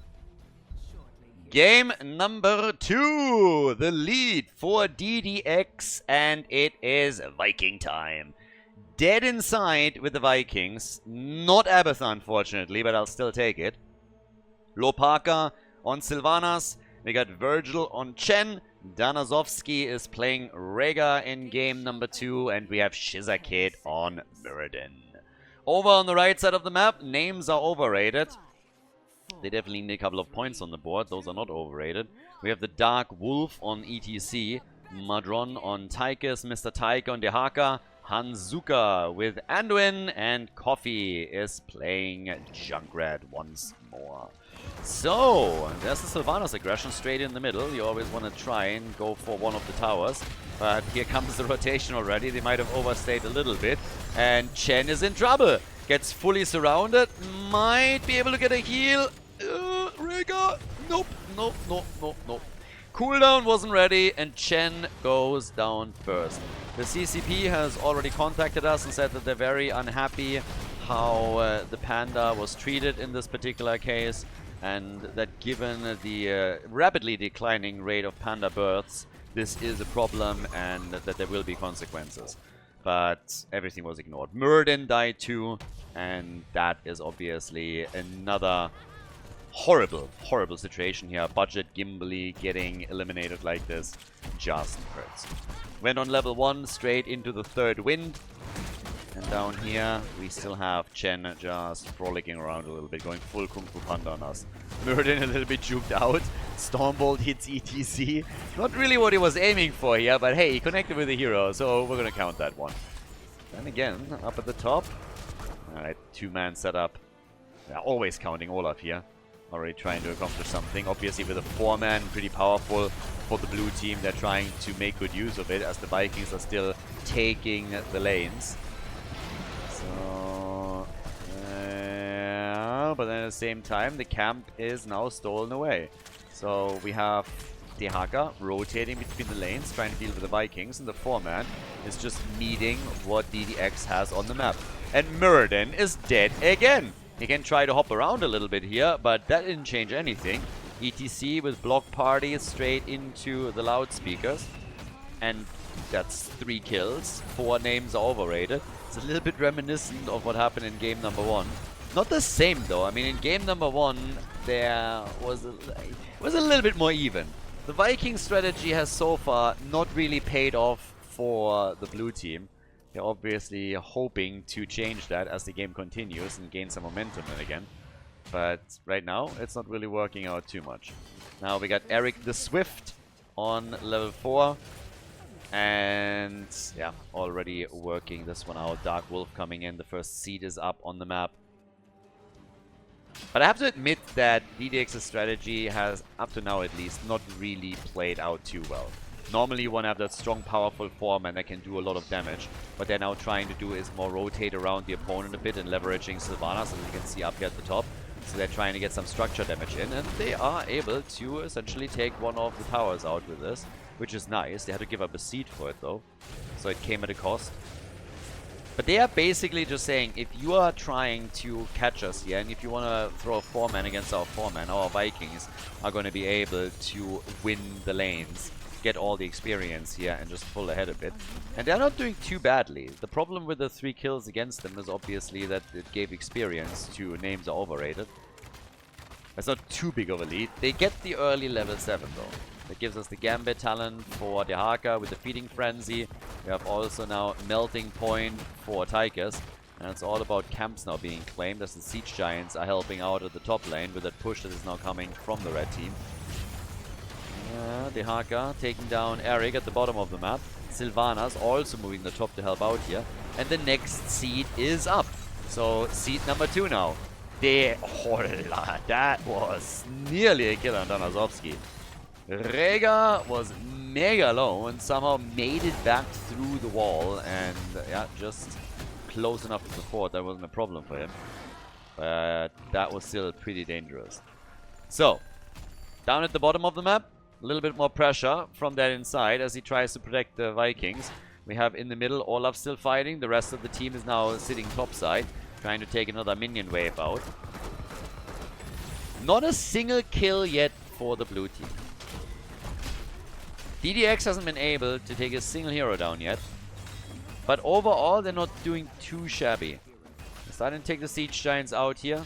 Game number 2. The lead for DDX, and it is Viking time. Dead inside with the Vikings. Not Abathar, unfortunately, but I'll still take it. Lopaka on Sylvanas. We got Virgil on Chen. Danazovsky is playing Rega in game number 2. And we have Shizakid on Muradin. Over on the right side of the map, names are overrated. They definitely need a couple of points on the board. Those are not overrated. We have the Dark Wolf on ETC. Madron on Tychus. Mr. Tyke on Dehaka. Hanzuka with Anduin. And Coffee is playing Junkrat once more. So, there's the Sylvanas aggression straight in the middle. You always want to try and go for one of the towers. But here comes the rotation already. They might have overstayed a little bit. And Chen is in trouble. Gets fully surrounded. Might be able to get a heal. Rega. Nope. Nope. Nope. Nope. Nope. Cooldown wasn't ready. And Chen goes down first. The CCP has already contacted us and said that they're very unhappy how the Panda was treated in this particular case. And that given the rapidly declining rate of Panda births, this is a problem and that there will be consequences. But everything was ignored. Muradin died too, and that is obviously another horrible, horrible situation here. Budget Gimbally getting eliminated like this just hurts. Went on level 1 straight into the third wind. And down here, we still have Chen just frolicking around a little bit, going full Kung Fu Panda on us. Muradin a little bit juked out. Stormbolt hits ETC. Not really what he was aiming for here, but hey, he connected with the hero, so we're gonna count that one. Then again, up at the top. Alright, 2-man setup. Yeah, always counting Olaf here. Already trying to accomplish something. Obviously with a 4-man, pretty powerful for the blue team. They're trying to make good use of it, as the Vikings are still taking the lanes. So, but then at the same time, the camp is now stolen away. So we have Dehaka rotating between the lanes, trying to deal with the Vikings, and the 4-man is just meeting what DDX has on the map. And Muradin is dead again. He can try to hop around a little bit here, but that didn't change anything. ETC with block parties straight into the loudspeakers. And that's 3 kills. 4 names are overrated. It's a little bit reminiscent of what happened in game number 1. Not the same though. I mean, in game number 1, there was it was a little bit more even. The Viking strategy has so far not really paid off for the blue team. They're obviously hoping to change that as the game continues and gain some momentum again. But right now, it's not really working out too much. Now we got Eric the Swift on level 4. And yeah, already working this one out. Dark Wolf coming in. The first seed is up on the map. But I have to admit that DDX's strategy has, up to now at least, not really played out too well. Normally you want to have that strong, powerful 4-man that can do a lot of damage. What they're now trying to do is more rotate around the opponent a bit and leveraging Sylvanas, as you can see up here at the top. So they're trying to get some structure damage in, and they are able to essentially take one of the towers out with this, which is nice. They had to give up a seed for it though, so it came at a cost. But they are basically just saying, if you are trying to catch us here, and if you want to throw a 4-man against our 4-man, our Vikings are going to be able to win the lanes, get all the experience here, and just pull ahead a bit. And they're not doing too badly. The problem with the 3 kills against them is obviously that it gave experience to names are overrated. That's not too big of a lead. They get the early level 7 though. That gives us the Gambit talent for Dehaka with the Feeding Frenzy. We have also now Melting Point for Tychus. And it's all about camps now being claimed, as the Siege Giants are helping out at the top lane with that push that is now coming from the red team. Dehaka taking down Eric at the bottom of the map. Sylvanas also moving the top to help out here. and the next seed is up. So seed number 2 now. Hola, that was nearly a kill on Donazovsky. Rega was mega low and somehow made it back through the wall, and yeah, just close enough to the fort. That wasn't a problem for him, but that was still pretty dangerous. So, down at the bottom of the map, a little bit more pressure from that inside as he tries to protect the Vikings. We have in the middle Olaf still fighting. The rest of the team is now sitting topside, trying to take another minion wave out. Not a single kill yet for the blue team. DDX hasn't been able to take a single hero down yet. But overall, they're not doing too shabby. They're starting to take the Siege Giants out here.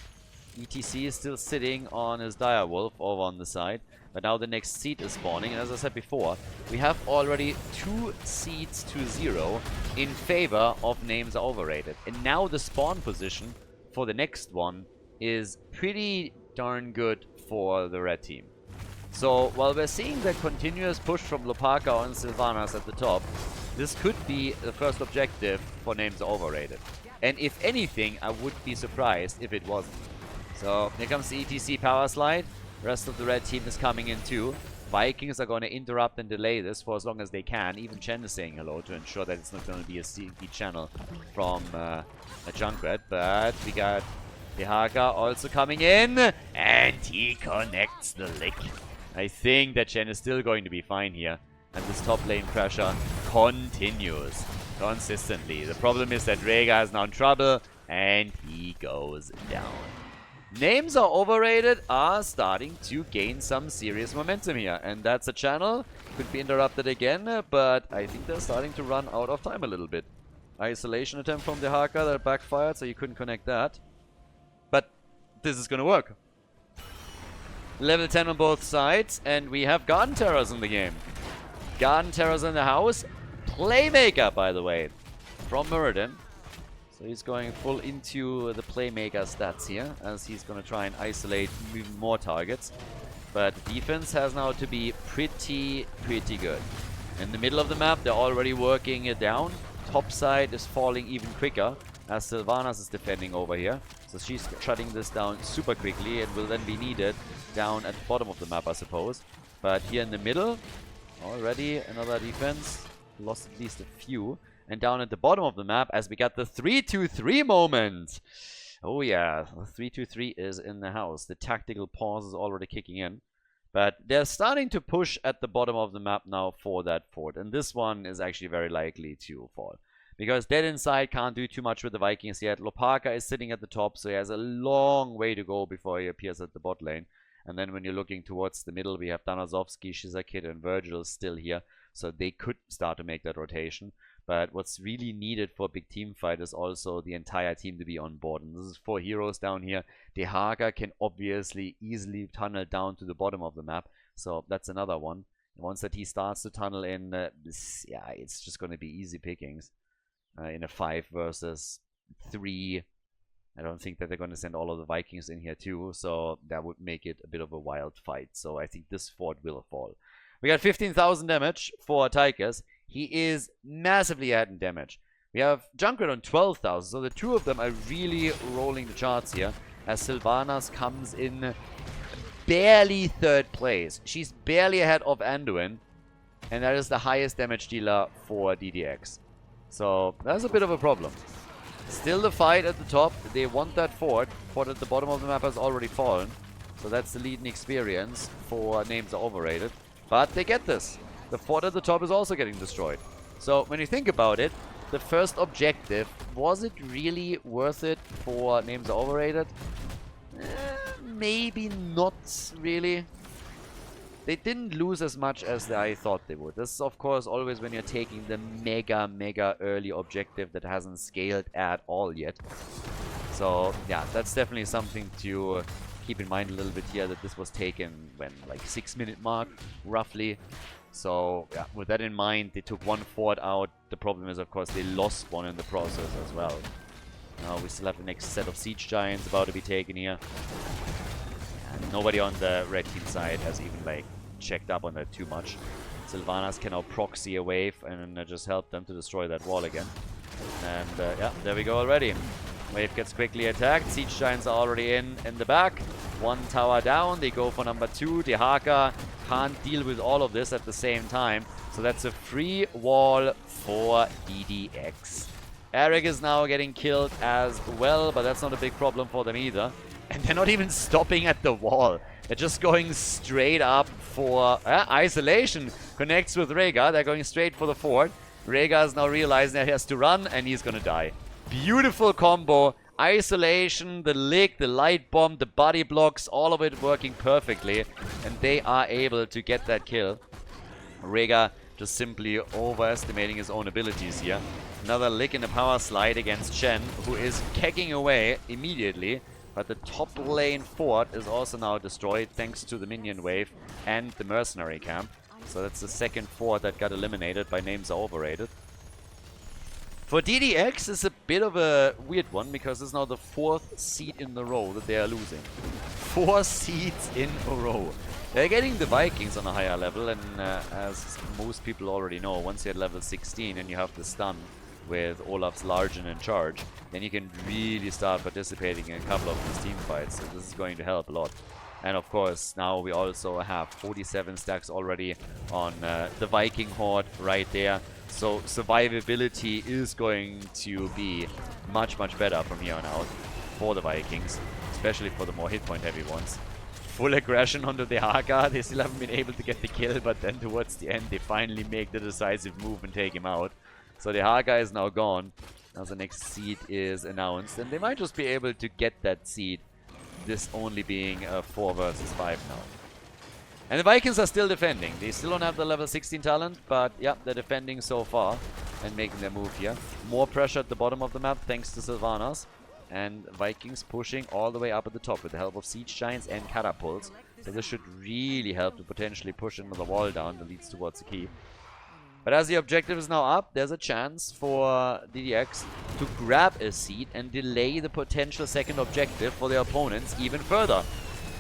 ETC is still sitting on his Direwolf over on the side. But now the next seed is spawning. And as I said before, we have already 2 seeds to 0 in favor of Names Are Overrated. And now the spawn position for the next one is pretty darn good for the red team. So while we're seeing the continuous push from Lopaka and Sylvanas at the top, this could be the first objective for Names Are Overrated. And if anything, I would be surprised if it wasn't. So here comes the ETC power slide. Rest of the red team is coming in too. Vikings are going to interrupt and delay this for as long as they can. Even Chen is saying hello to ensure that it's not going to be a sneaky channel from a Junkrat. But we got Dehaka also coming in, and he connects the lick. I think that Chen is still going to be fine here. And this top lane pressure continues consistently. The problem is that Rega is now in trouble, and he goes down. Names Are Overrated are starting to gain some serious momentum here. And that's a channel. Could be interrupted again, but I think they're starting to run out of time a little bit. Isolation attempt from Dehaka that backfired, so you couldn't connect that. But this is going to work. Level 10 on both sides, and we have Garden Terrors in the game. Garden Terrors in the house. Playmaker, by the way, from Muradin. So he's going full into the Playmaker stats here, as he's going to try and isolate even more targets. But defense has now to be pretty good. In the middle of the map, they're already working it down. Top side is falling even quicker, as Sylvanas is defending over here. So she's shutting this down super quickly and will then be needed down at the bottom of the map, I suppose. But here in the middle, already another defense. Lost at least a few. And down at the bottom of the map, as we got the 3-2-3 moment. Oh yeah, the 3-2-3 is in the house. The tactical pause is already kicking in. But they're starting to push at the bottom of the map now for that fort. And this one is actually very likely to fall. Because Dead Inside can't do too much with the Vikings yet. Lopaka is sitting at the top, so he has a long way to go before he appears at the bot lane. And then when you're looking towards the middle, we have Danazovsky, Shizakid, and Virgil still here. So they could start to make that rotation. But what's really needed for a big team fight is also the entire team to be on board. And this is 4 heroes down here. Dehaka can obviously easily tunnel down to the bottom of the map. So that's another one. Once that he starts to tunnel in, it's just going to be easy pickings. In a 5 versus 3. I don't think that they're going to send all of the Vikings in here too. So that would make it a bit of a wild fight. So I think this fort will fall. We got 15,000 damage for Tychus. He is massively ahead in damage. We have Junkrat on 12,000, so the two of them are really rolling the charts here. As Sylvanas comes in barely 3rd place. She's barely ahead of Anduin, and that is the highest damage dealer for DDX. So that's a bit of a problem. Still the fight at the top. They want that fort. Fort at the bottom of the map has already fallen. So that's the leading experience for Names Are Overrated. But they get this. The fort at the top is also getting destroyed. So when you think about it, the first objective, was it really worth it for Names Are Overrated? Maybe not really. They didn't lose as much as I thought they would. This is of course always when you're taking the mega early objective that hasn't scaled at all yet. So yeah, that's definitely something to keep in mind a little bit here, that this was taken when like 6-minute mark roughly. So yeah, with that in mind, they took 1 fort out. The problem is, of course, they lost 1 in the process as well. Now we still have the next set of Siege Giants about to be taken here. And nobody on the red team side has even like checked up on that too much. Sylvanas can now proxy a wave and just help them to destroy that wall again. And yeah, there we go already. Wave gets quickly attacked. Siege Giants are already in the back. One tower down. They go for number 2. The Haka can't deal with all of this at the same time. So that's a free wall for DDX. Eric is now getting killed as well, but that's not a big problem for them either. And they're not even stopping at the wall. They're just going straight up for isolation. Connects with Rhaegar. They're going straight for the fort. Rhaegar is now realizing that he has to run, and he's gonna die. Beautiful combo. Isolation, the lick, the light bomb, the body blocks, all of it working perfectly. And they are able to get that kill. Rhaegar just simply overestimating his own abilities here. Another lick in the power slide against Chen, who is kicking away immediately. But the top lane fort is also now destroyed thanks to the minion wave and the mercenary camp. So that's the second fort that got eliminated by names are overrated. For DDX, it's a bit of a weird one because it's now the 4th seed in the row that they are losing. 4 seeds in a row. They're getting the Vikings on a higher level, and as most people already know, once you're at level 16 and you have the stun with Olaf's Largen in charge, then you can really start participating in a couple of these team fights. So this is going to help a lot. And of course, now we also have 47 stacks already on the Viking Horde right there. So survivability is going to be much, much better from here on out for the Vikings, especially for the more hit point heavy ones. Full aggression onto the Haka. They still haven't been able to get the kill, but then towards the end they finally make the decisive move and take him out. So the Haka is now gone. Now the next seed is announced, and they might just be able to get that seed. This only being a 4 versus 5 now. And the Vikings are still defending. They still don't have the level 16 talent, but yeah, they're defending so far and making their move here. More pressure at the bottom of the map thanks to Sylvanas. And Vikings pushing all the way up at the top with the help of Siege Giants and Catapults. So this should really help to potentially push another wall down that leads towards the keep. But as the objective is now up, there's a chance for DDX to grab a seed and delay the potential second objective for their opponents even further.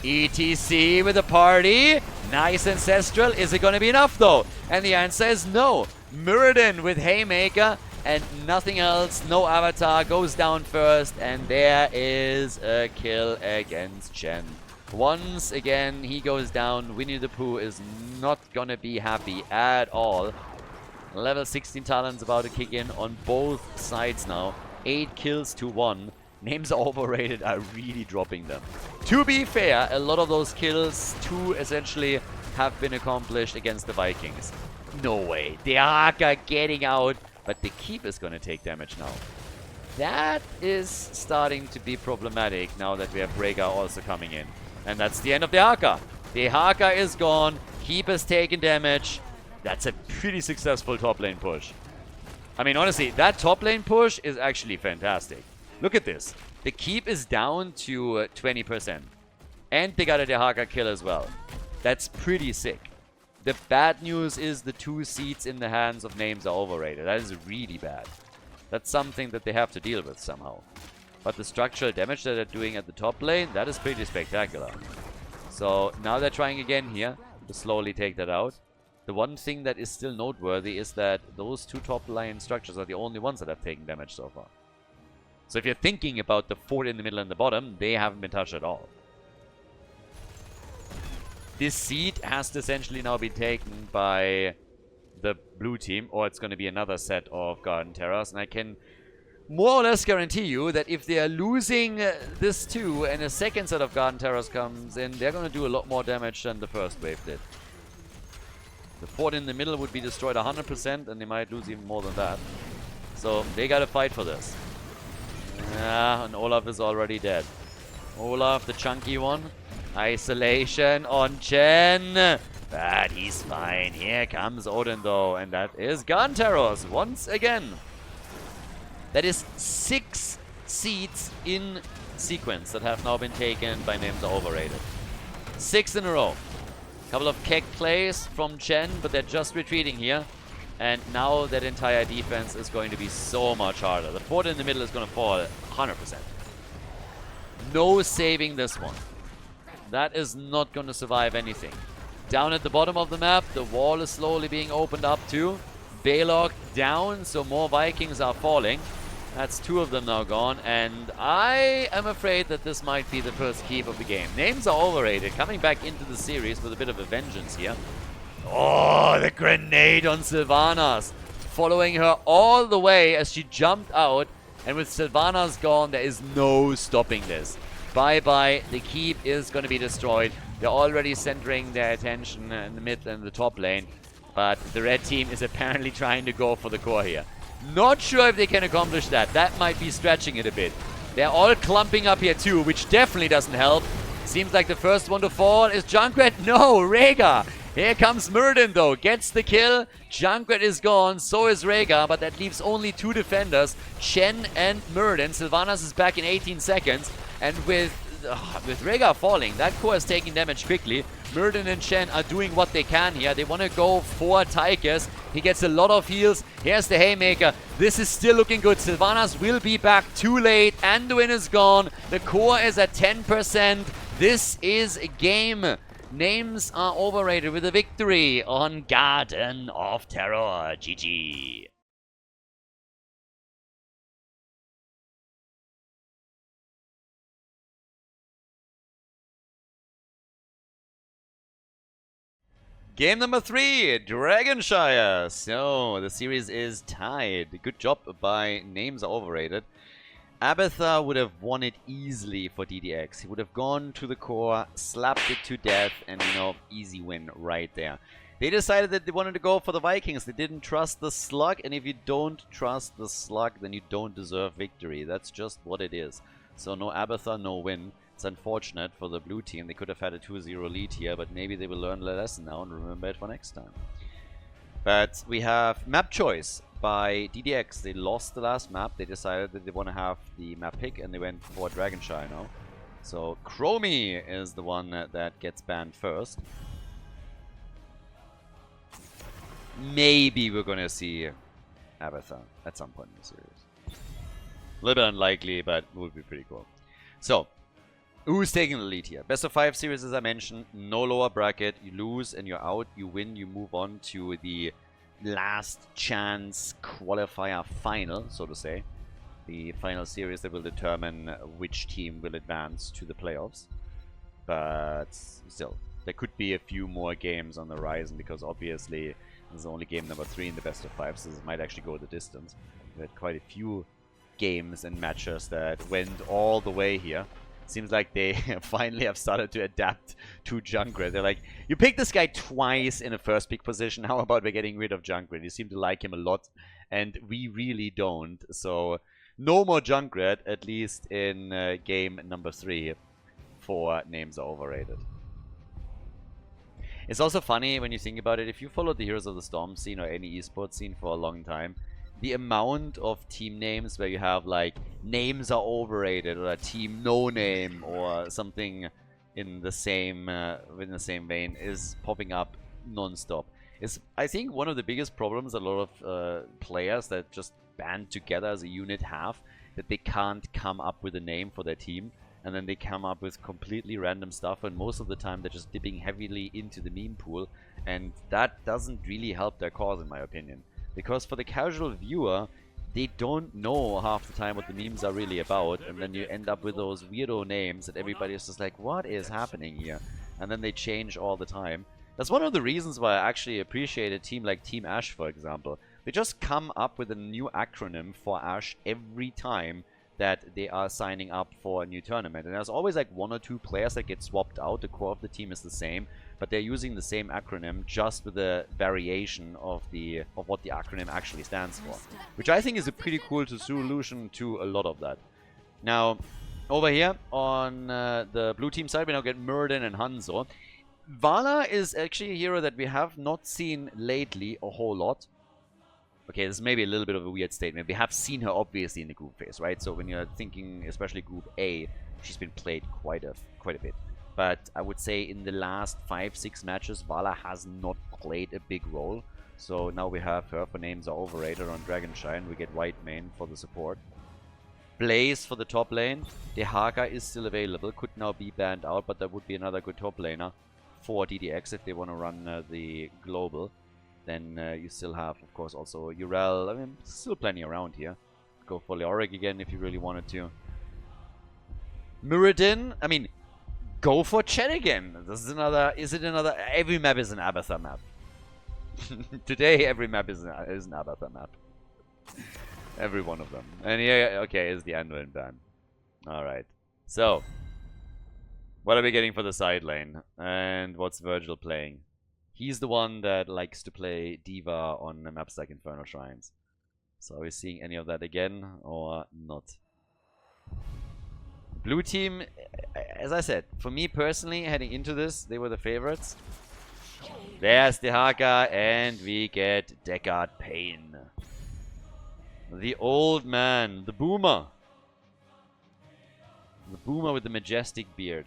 ETC with a party. Nice Ancestral. Is it going to be enough though? And the answer is no. Muradin with Haymaker and nothing else. No Avatar goes down first, and there is a kill against Chen. Once again, he goes down. Winnie the Pooh is not going to be happy at all. Level 16 talent's about to kick in on both sides now. 8 kills to 1. Names are overrated are really dropping them. To be fair, a lot of those kills too essentially have been accomplished against the Vikings. No way. The Haka getting out, but the keep is going to take damage now. That is starting to be problematic now that we have Rhaegar also coming in. And that's the end of the Haka. The Haka is gone. Keep has taken damage. That's a pretty successful top lane push. I mean, honestly, that top lane push is actually fantastic. Look at this. The keep is down to 20%. And they got a Dehaka kill as well. That's pretty sick. The bad news is the 2 seats in the hands of names are overrated. That is really bad. That's something that they have to deal with somehow. But the structural damage that they're doing at the top lane, that is pretty spectacular. So now they're trying again here to slowly take that out. The one thing that is still noteworthy is that those 2 top line structures are the only ones that have taken damage so far. So if you're thinking about the fort in the middle and the bottom, they haven't been touched at all. This seed has to essentially now be taken by the blue team, or it's going to be another set of Garden Terrors. And I can more or less guarantee you that if they are losing this too, and a second set of Garden Terrors comes in, they're going to do a lot more damage than the first wave did. The fort in the middle would be destroyed 100%, and they might lose even more than that. So they got to fight for this. Yeah, and Olaf is already dead. Olaf, the chunky one. Isolation on Chen. But he's fine. Here comes Odin though. And that is Gun Terrors once again. That is 6 seeds in sequence that have now been taken by names are overrated. 6 in a row. Couple of keck plays from Chen, but they're just retreating here. And now that entire defense is going to be so much harder. The fort in the middle is going to fall 100%. No saving this one. That is not going to survive anything. Down at the bottom of the map, the wall is slowly being opened up too. Balog down, so more Vikings are falling. That's 2 of them now gone, and I am afraid that this might be the first keep of the game. Names are overrated, coming back into the series with a bit of a vengeance here. Oh, the grenade on Sylvanas, following her all the way as she jumped out, and with Sylvanas gone, there is no stopping this. Bye-bye, the keep is going to be destroyed. They're already centering their attention in the mid and the top lane, but the red team is apparently trying to go for the core here. Not sure if they can accomplish that. That might be stretching it a bit. They're all clumping up here too, which definitely doesn't help. Seems like the first one to fall is Junkrat. No, Rhaegar. Here comes Murden though. Gets the kill. Junkrat is gone. So is Rhaegar, but that leaves only 2 defenders. Chen and Murden. Sylvanas is back in 18 seconds. And with Rhaegar falling, that core is taking damage quickly. Murden and Chen are doing what they can here. They want to go for Tychus. He gets a lot of heals. Here's the Haymaker. This is still looking good. Sylvanas will be back too late. Anduin is gone. The core is at 10%. This is a game. Names are overrated with a victory on Garden of Terror. GG. Game number 3, Dragonshire. So, the series is tied. Good job by Names Are Overrated. Abathar would have won it easily for DDX. He would have gone to the core, slapped it to death, and, you know, easy win right there. They decided that they wanted to go for the Vikings. They didn't trust the slug, and if you don't trust the slug, then you don't deserve victory. That's just what it is. So, no Abathar, no win. It's unfortunate for the blue team. They could have had a 2-0 lead here, but maybe they will learn the lesson now and remember it for next time. But we have map choice by DDX. They lost the last map. They decided that they want to have the map pick, and they went for Dragonshire now. So Chromie is the one that gets banned first. Maybe we're going to see Abathar at some point in the series. A little bit unlikely, but it would be pretty cool. So, who's taking the lead here? Best of 5 series, as I mentioned. No lower bracket. You lose and you're out. You win, you move on to the last chance qualifier final, so to say. The final series that will determine which team will advance to the playoffs. But still, there could be a few more games on the horizon, because obviously this is only game number 3 in the best of 5, so this might actually go the distance. We had quite a few games and matches that went all the way here. Seems like they finally have started to adapt to Junkrat. They're like, you picked this guy twice in a first pick position. How about we're getting rid of Junkrat? You seem to like him a lot, and we really don't. So, no more Junkrat, at least in game number 3 for Names Are Overrated. It's also funny when you think about it. If you followed the Heroes of the Storm scene or any esports scene for a long time, the amount of team names where you have like Names Are Overrated or a team no name or something in the same vein is popping up non-stop. Is, I think, one of the biggest problems a lot of players that just band together as a unit have, that they can't come up with a name for their team, and then they come up with completely random stuff, and most of the time they're just dipping heavily into the meme pool, and that doesn't really help their cause, in my opinion. Because for the casual viewer, they don't know half the time what the memes are really about, and then you end up with those weirdo names that everybody is just like, what is happening here? And then they change all the time. That's one of the reasons why I actually appreciate a team like Team Ash, for example. They just come up with a new acronym for Ash every time that they are signing up for a new tournament. And there's always like 1 or 2 players that get swapped out. The core of the team is the same, but they're using the same acronym, just with a variation of what the acronym actually stands for, which I think is a pretty cool solution to a lot of that. Now, over here on the blue team side, we now get Murden and Hanzo. Vala is actually a hero that we have not seen lately a whole lot. Okay, this is maybe a little bit of a weird statement. We have seen her obviously in the group phase, right? So when you're thinking, especially group A, she's been played quite a bit. But I would say in the last 5-6 matches, Vala has not played a big role. So now we have her for Names Are Overrated on Dragonshire, and we get White Mane for the support. Blaze for the top lane. Dehaka is still available, could now be banned out, but that would be another good top laner for DDX if they want to run the global. Then you still have, of course, also Urel. I mean, still plenty around here. Go for Leoric again if you really wanted to. Muradin, I mean, go for Chet again. This is another, every map is an Abathur map. Today, every map is an Abathur map. Every one of them. And here, okay, is the Anduin ban. Alright. So, what are we getting for the side lane? And what's Virgil playing? He's the one that likes to play Diva on maps like Infernal Shrines. So are we seeing any of that again or not? Blue team, as I said, for me personally, heading into this, they were the favorites. There's the Haka, and we get Deckard Payne. The old man, the boomer. The boomer with the majestic beard.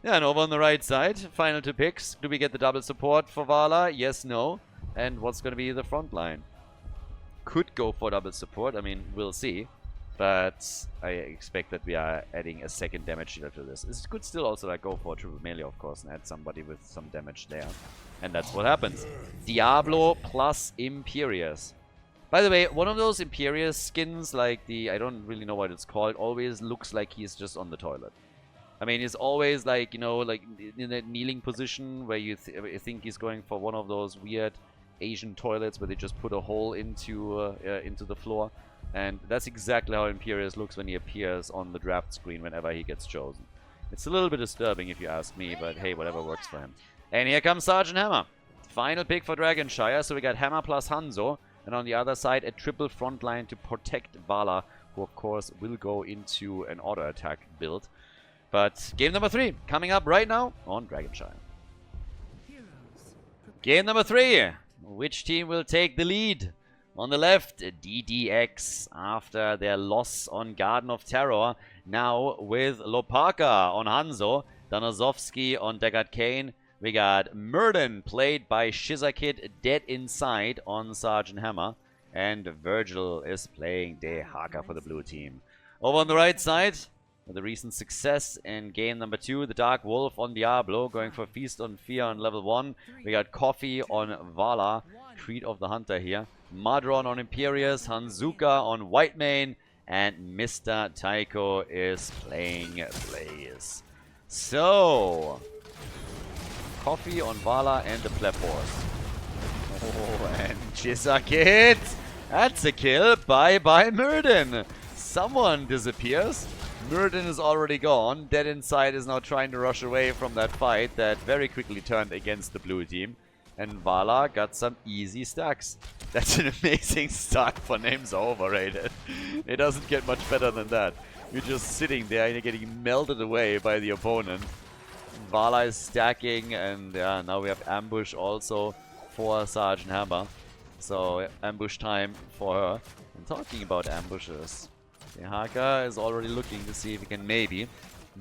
Yeah, and over on the right side, final two picks. Do we get the double support for Vala? Yes, no. And what's going to be the front line? Could go for double support. I mean, we'll see. But I expect that we are adding a second damage dealer to this. It could still also like go for a triple melee, of course, and add somebody with some damage there. And that's what happens. Diablo plus Imperius. By the way, one of those Imperius skins, like the, I don't really know what it's called, always looks like he's just on the toilet. I mean, he's always like, you know, like in that kneeling position where you think he's going for one of those weird Asian toilets where they just put a hole into the floor. And that's exactly how Imperius looks when he appears on the draft screen whenever he gets chosen. It's a little bit disturbing if you ask me, but hey, whatever works for him. And here comes Sergeant Hammer. Final pick for Dragonshire. So we got Hammer plus Hanzo. And on the other side, a triple front line to protect Vala, who of course will go into an auto attack build. But game number 3 coming up right now on Dragonshire. Game number 3. Which team will take the lead? On the left, DDX after their loss on Garden of Terror. Now with Lopaka on Hanzo, Danozovsky on Deckard Cain. We got Murden, played by Shizakid, dead inside on Sergeant Hammer. And Virgil is playing De Haka for the blue team. Over on the right side, with the recent success in game number 2, the Dark Wolf on Diablo, going for Feast on Fear on level 1. We got Coffee on Vala, Creed of the Hunter here. Madron on Imperius, Hanzuka on Whitemane, and Mr. Taiko is playing Blaze. So, Coffee on Vala and the Pleb Horse. Oh, and Chisakit! That's a kill. Bye-bye, Murden. Someone disappears. Murden is already gone. Dead Inside is now trying to rush away from that fight that very quickly turned against the blue team. And Vala got some easy stacks. That's an amazing start for names overrated. It doesn't get much better than that. You're just sitting there and you're getting melted away by the opponent. Vala is stacking, and yeah, now we have ambush also for Sergeant Hammer. So ambush time for her. And talking about ambushes, Haka is already looking to see if he can maybe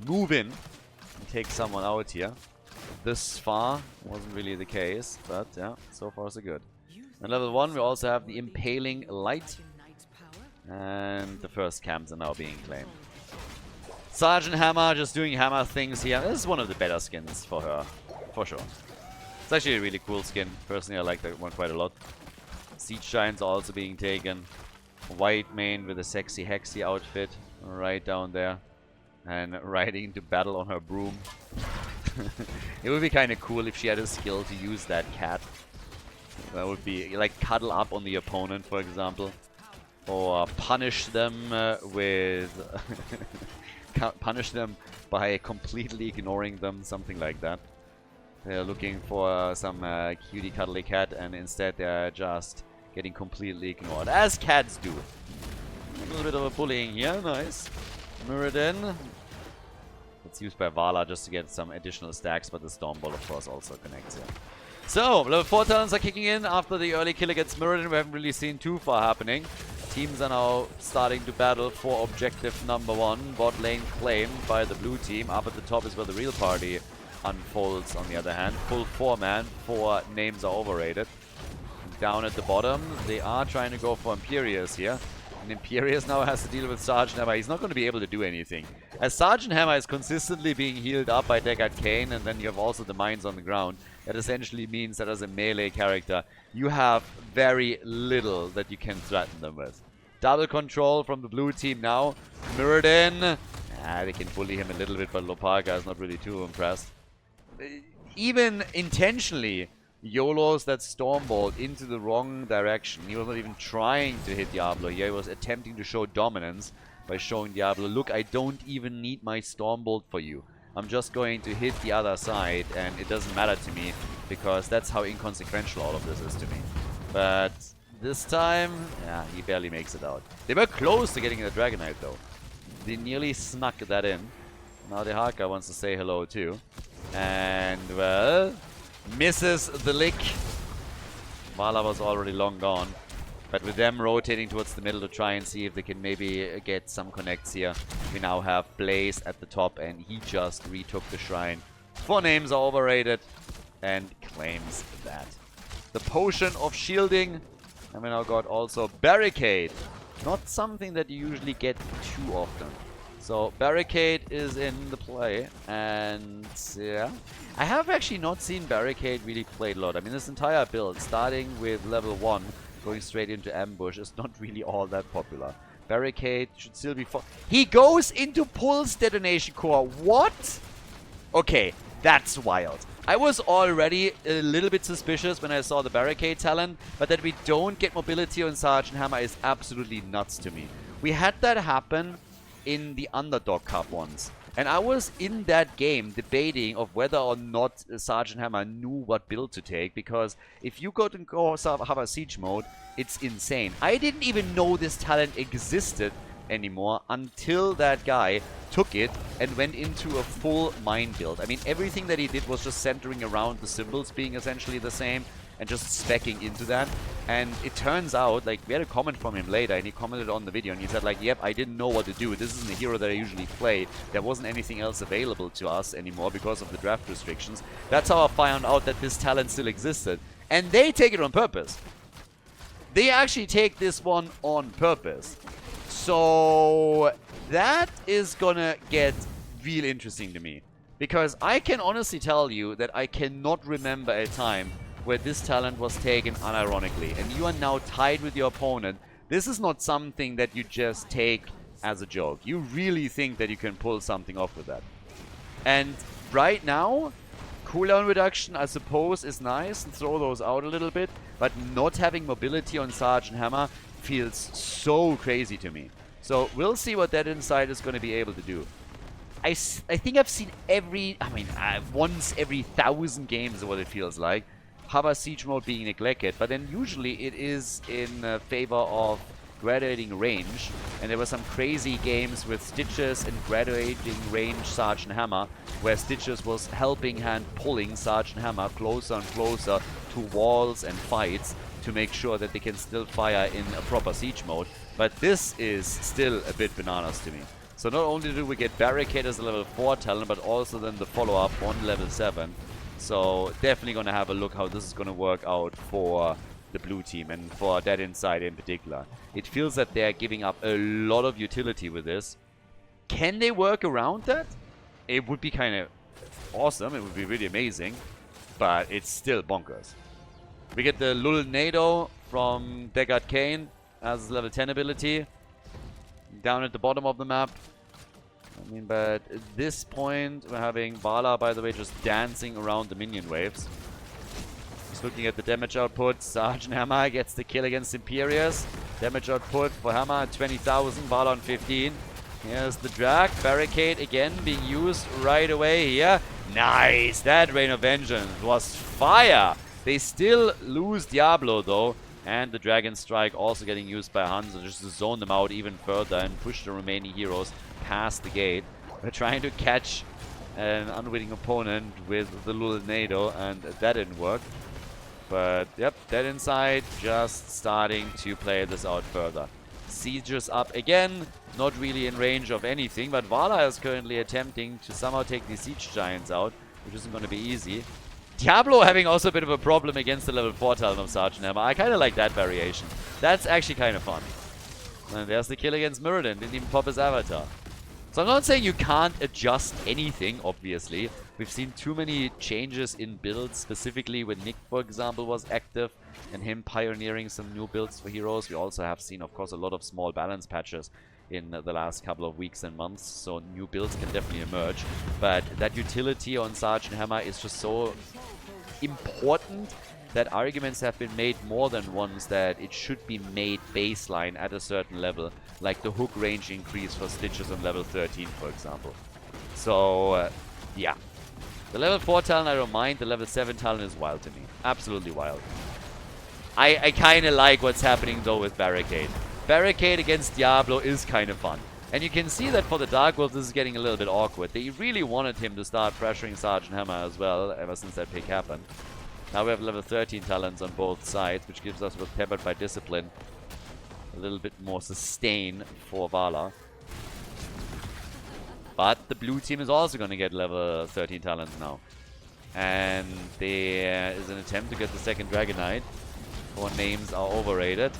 move in and take someone out here. This far wasn't really the case, but yeah, so far so good. And level 1 we also have the Impaling Light, and the first camps are now being claimed. Sergeant Hammer just doing hammer things here. This is one of the better skins for her, for sure. It's actually a really cool skin. Personally, I like that one quite a lot. Siege Giants are also being taken. Whitemane with a sexy Hexy outfit right down there. And riding into battle on her broom. It would be kind of cool if she had a skill to use that cat. That would be like cuddle up on the opponent, for example. Or punish them with... punish them by completely ignoring them, something like that. They're looking for some cutie cuddly cat, and instead they're just getting completely ignored, as cats do. A little bit of a bullying here, nice. Muradin. It's used by Vala just to get some additional stacks, but the Storm Ball of course also connects here. So, level 4 talents are kicking in after the early kill against Muradin. We haven't really seen too far happening. Teams are now starting to battle for objective number 1. Bot lane claimed by the blue team. Up at the top is where the real party unfolds on the other hand. Full 4-man, 4 names are overrated. Down at the bottom, they are trying to go for Imperius here. And Imperius now has to deal with Sergeant Hammer. He's not going to be able to do anything. As Sergeant Hammer is consistently being healed up by Deckard Cain, and then you have also the mines on the ground, that essentially means that as a melee character, you have very little that you can threaten them with. Double control from the blue team now. Mirrodin. They can bully him a little bit, but Loparka is not really too impressed. Even intentionally, YOLOs that Stormbolt into the wrong direction. He was not even trying to hit Diablo here. He was attempting to show dominance by showing Diablo, look, I don't even need my Stormbolt for you. I'm just going to hit the other side, and it doesn't matter to me, because that's how inconsequential all of this is to me. But this time, yeah, he barely makes it out. They were close to getting the Dragonite, though. They nearly snuck that in. Now the Haka wants to say hello, too. And, well, misses the lick. Vala was already long gone. But with them rotating towards the middle to try and see if they can maybe get some connects here, we now have Blaze at the top, and he just retook the shrine. 4 names are overrated, and claims that. The Potion of Shielding, and we now got also Barricade. Not something that you usually get too often. So Barricade is in the play, and yeah. I have actually not seen Barricade really played a lot. I mean, this entire build, starting with level 1, going straight into Ambush, is not really all that popular. Barricade should still be He goes into Pulse Detonation Core. What? Okay, that's wild. I was already a little bit suspicious when I saw the Barricade talent, but that we don't get mobility on Sergeant Hammer is absolutely nuts to me. We had that happen in the Underdog Cup once. And I was in that game debating of whether or not Sergeant Hammer knew what build to take, because if you go to have a siege mode, it's insane. I didn't even know this talent existed anymore until that guy took it and went into a full mine build. I mean, everything that he did was just centering around the symbols being essentially the same and just specking into that. And it turns out, like, we had a comment from him later, and he commented on the video, and he said, like, yep, I didn't know what to do. This isn't a hero that I usually play. There wasn't anything else available to us anymore because of the draft restrictions. That's how I found out that this talent still existed. And they take it on purpose. They actually take this one on purpose. So that is gonna get real interesting to me. Because I can honestly tell you that I cannot remember a time where this talent was taken unironically, and you are now tied with your opponent. This is not something that you just take as a joke. You really think that you can pull something off with that. And right now, cooldown reduction, I suppose, is nice, and throw those out a little bit, but not having mobility on Sergeant Hammer feels so crazy to me. So we'll see what that Insight is going to be able to do. I think I've seen once every 1,000 games is what it feels like, Hover Siege mode being neglected, but then usually it is in favor of graduating range, and there were some crazy games with Stitches and graduating range Sergeant Hammer, where Stitches was helping hand pulling Sergeant Hammer closer and closer to walls and fights to make sure that they can still fire in a proper siege mode. But this is still a bit bananas to me. So not only do we get Barricade as a level 4 talent, but also then the follow-up on level 7. So definitely going to have a look how this is going to work out for the blue team and for that Insight in particular. It feels that they're giving up a lot of utility with this. Can they work around that? It would be kind of awesome. It would be really amazing. But it's still bonkers. We get the Lulnado from Deckard Cain as level 10 ability. Down at the bottom of the map. I mean, but at this point, we're having Vala, by the way, just dancing around the minion waves. Just looking at the damage output. Sergeant Hammer gets the kill against Imperius. Damage output for Hammer, 20,000. Vala on 15. Here's the drag. Barricade again being used right away here. Nice! That Rain of Vengeance was fire! They still lose Diablo, though. And the Dragon Strike also getting used by Hanzo just to zone them out even further and push the remaining heroes past the gate. We're trying to catch an unwitting opponent with the Lulnado, and that didn't work. But yep, that Insight just starting to play this out further. Sieges up again, not really in range of anything, but Vala is currently attempting to somehow take these Siege Giants out, which isn't going to be easy. Diablo having also a bit of a problem against the level 4 talent of Sergeant Hammer. I kind of like that variation. That's actually kind of fun. And there's the kill against Muradin. Didn't even pop his avatar. So I'm not saying you can't adjust anything, obviously. We've seen too many changes in builds, specifically when Nick, for example, was active and him pioneering some new builds for heroes. We also have seen, of course, a lot of small balance patches in the last couple of weeks and months, so new builds can definitely emerge. But that utility on Sergeant Hammer is just so important that arguments have been made more than once that it should be made baseline at a certain level, like the hook range increase for Stitches on level 13, for example. So, yeah. The level 4 talent I don't mind, the level 7 talent is wild to me. Absolutely wild. I kind of like what's happening though with Barricade. Barricade against Diablo is kind of fun. And you can see that for the Dark Wolf this is getting a little bit awkward. They really wanted him to start pressuring Sergeant Hammer as well, ever since that pick happened. Now we have level 13 talents on both sides, which gives us, with Peppered by Discipline, a little bit more sustain for Vala. But the blue team is also going to get level 13 talents now. And there is an attempt to get the second Dragon Knight. Four names are overrated.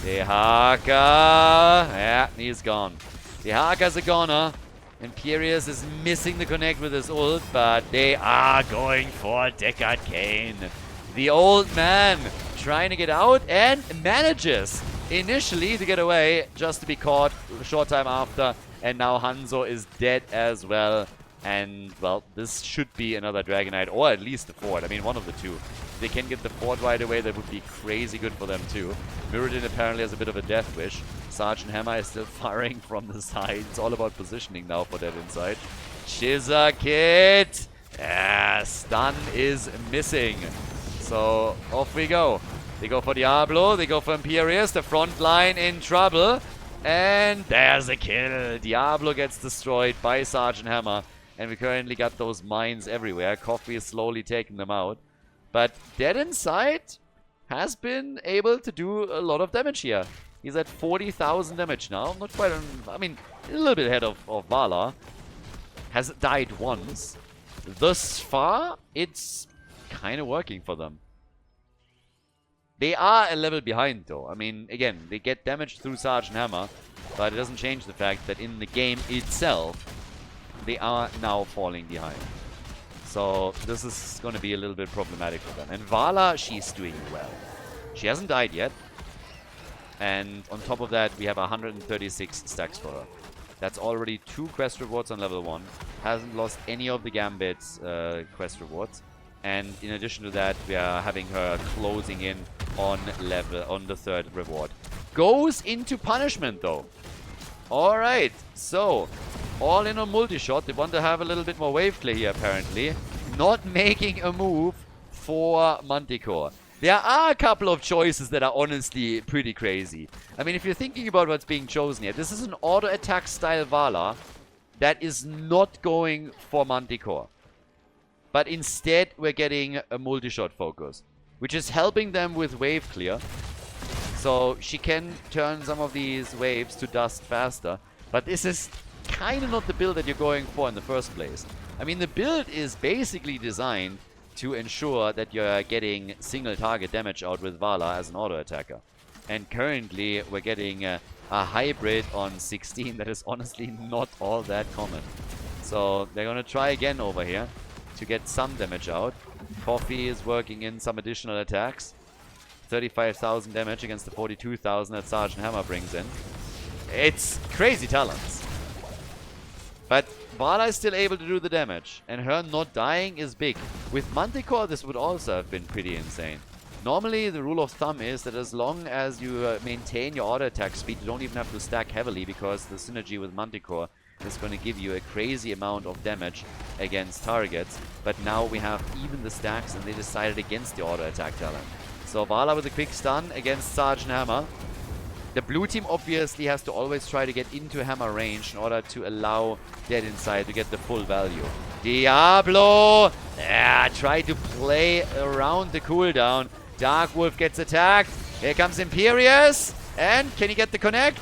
Dehaka! Yeah, he's gone. Dehaka's a goner. Imperius is missing the connect with his ult, but they are going for Deckard Cain. The old man trying to get out and manages initially to get away, just to be caught a short time after. And now Hanzo is dead as well. And, well, this should be another Dragon Knight, or at least the Ford. I mean, one of the two. If they can get the Ford right away, that would be crazy good for them too. Muradin apparently has a bit of a death wish. Sergeant Hammer is still firing from the side. It's all about positioning now for that inside. Chizza Kid! Yeah, stun is missing. So, off we go. They go for Diablo, they go for Imperius. The front line in trouble. And there's a kill. Diablo gets destroyed by Sergeant Hammer. And we currently got those mines everywhere. Coffee is slowly taking them out. But Dead Inside has been able to do a lot of damage here. He's at 40,000 damage now. Not quite, I mean, a little bit ahead of Vala. Has died once. Thus far, it's kind of working for them. They are a level behind though. I mean, again, they get damage through Sergeant Hammer. But it doesn't change the fact that in the game itself, they are now falling behind. So this is going to be a little bit problematic for them. And Vala, she's doing well. She hasn't died yet. And on top of that, we have 136 stacks for her. That's already 2 quest rewards on level 1. Hasn't lost any of the Gambit's quest rewards. And in addition to that, we are having her closing in on the 3rd reward. Goes into punishment though. Alright, so all in on multi-shot. They want to have a little bit more wave clear here apparently. Not making a move for Manticore. There are a couple of choices that are honestly pretty crazy. I mean, if you're thinking about what's being chosen here, this is an auto attack style Vala that is not going for Manticore. But instead we're getting a multi-shot focus, which is helping them with wave clear. So she can turn some of these waves to dust faster. But this is kind of not the build that you're going for in the first place. I mean, the build is basically designed to ensure that you're getting single target damage out with Vala as an auto attacker. And currently we're getting a hybrid on 16 that is honestly not all that common. So they're going to try again over here to get some damage out. Coffee is working in some additional attacks. 35,000 damage against the 42,000 that Sergeant Hammer brings in. It's crazy talents. But Vala is still able to do the damage. And her not dying is big. With Manticore, this would also have been pretty insane. Normally, the rule of thumb is that as long as you maintain your auto attack speed, you don't even have to stack heavily, because the synergy with Manticore is going to give you a crazy amount of damage against targets. But now we have even the stacks, and they decided against the auto attack talent. So Vala with a quick stun against Sergeant Hammer. The blue team obviously has to always try to get into hammer range in order to allow Dead Inside to get the full value. Diablo! Yeah, try to play around the cooldown. Dark Wolf gets attacked. Here comes Imperius. And can he get the connect?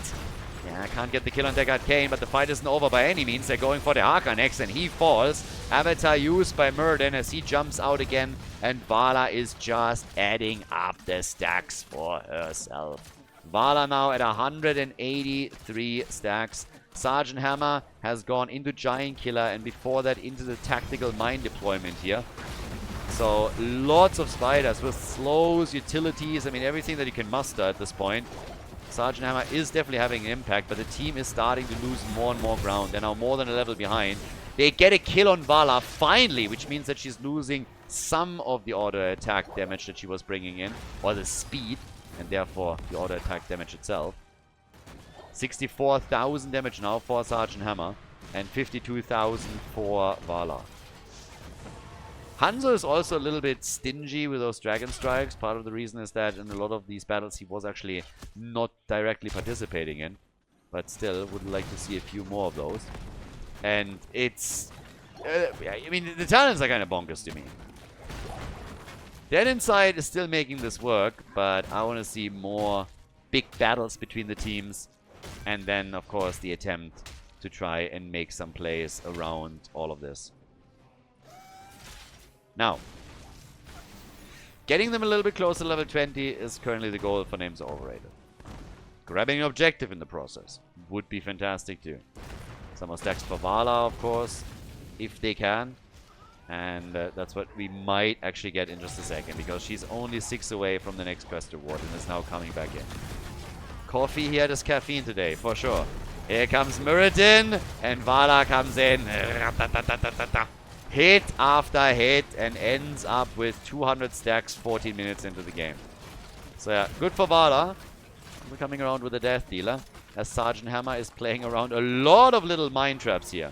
Yeah, can't get the kill on Deckard Cain, but the fight isn't over by any means. They're going for the Haka next, and he falls. Avatar used by Muradin as he jumps out again, and Vala is just adding up the stacks for herself. Vala now at 183 stacks. Sergeant Hammer has gone into Giant Killer and before that into the tactical mine deployment here. So lots of spiders with slows, utilities, I mean everything that you can muster at this point. Sergeant Hammer is definitely having an impact, but the team is starting to lose more and more ground. They're now more than a level behind. They get a kill on Vala finally, which means that she's losing some of the auto attack damage that she was bringing in, or the speed, and therefore the auto attack damage itself. 64,000 damage now for Sergeant Hammer, and 52,000 for Vala. Hanzo is also a little bit stingy with those Dragon Strikes. Part of the reason is that in a lot of these battles he was actually not directly participating in. But still, would like to see a few more of those. And it's... I mean, the talents are kind of bonkers to me. Dead Inside is still making this work, but I want to see more big battles between the teams. And then, of course, the attempt to try and make some plays around all of this. Now, getting them a little bit closer to level 20 is currently the goal for Names Are Overrated. Grabbing an objective in the process would be fantastic too. Some more stacks for Vala, of course, if they can. And that's what we might actually get in just a second, because she's only 6 away from the next quest reward and is now coming back in. Coffee here has caffeine today, for sure. Here comes Muradin, and Vala comes in. Hit after hit, and ends up with 200 stacks 14 minutes into the game. So yeah, good for Vala. We're coming around with a death dealer, as Sergeant Hammer is playing around a lot of little mine traps here.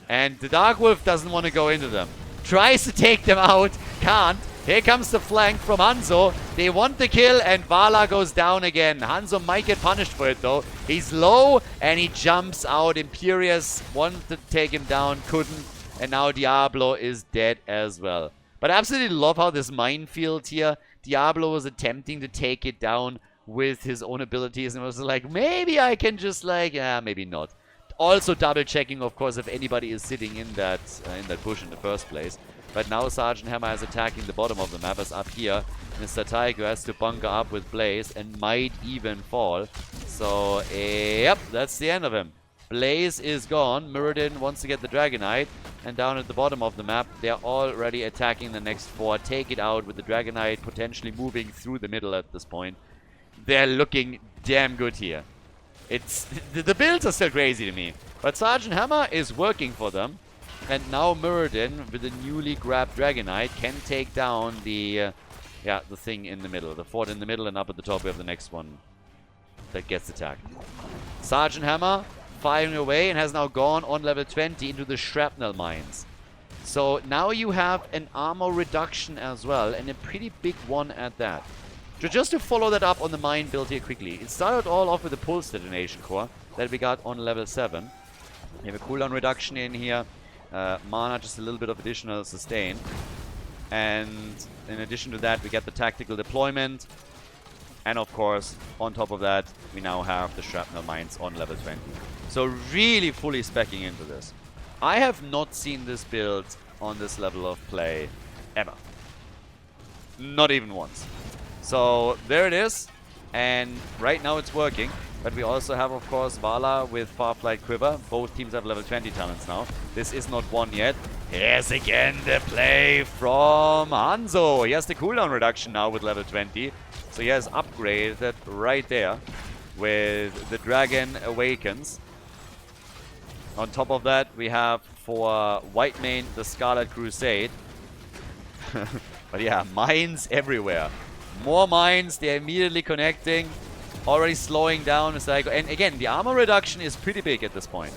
And the Dark Wolf doesn't want to go into them. Tries to take them out, can't. Here comes the flank from Hanzo. They want the kill, and Vala goes down again. Hanzo might get punished for it, though. He's low, and he jumps out. Imperious wanted to take him down, couldn't. And now Diablo is dead as well. But I absolutely love how this minefield here, Diablo was attempting to take it down with his own abilities. And was like, maybe I can just like, maybe not. Also double checking, of course, if anybody is sitting in that bush in the first place. But now Sergeant Hammer is attacking the bottom of the map, as up here Mr. Tiger has to bunker up with Blaze and might even fall. So, yep, that's the end of him. Blaze is gone. Muradin wants to get the Dragonite. And down at the bottom of the map, they're already attacking the next 4. Take it out with the Dragonite potentially moving through the middle at this point. They're looking damn good here. It's the builds are still crazy to me. But Sergeant Hammer is working for them. And now Muradin, with the newly grabbed Dragonite, can take down the thing in the middle. The fort in the middle, and up at the top we have the next one that gets attacked. Sergeant Hammer firing away and has now gone on level 20 into the shrapnel mines. So now you have an armor reduction as well, and a pretty big one at that. So just to follow that up on the mine build here quickly. It started all off with the pulse detonation core that we got on level 7. We have a cooldown reduction in here. Mana, just a little bit of additional sustain. And in addition to that, we get the tactical deployment. And of course, on top of that, we now have the shrapnel mines on level 20. So really fully speccing into this. I have not seen this build on this level of play ever. Not even once. So there it is. And right now it's working. But we also have, of course, Vala with Farflight Quiver. Both teams have level 20 talents now. This is not one yet. Here's again the play from Hanzo. He has the cooldown reduction now with level 20. So he has upgraded right there with the Dragon Awakens. On top of that, we have for Whitemane the Scarlet Crusade. But yeah, mines everywhere. More mines, they're immediately connecting. Already slowing down. And again, the armor reduction is pretty big at this point.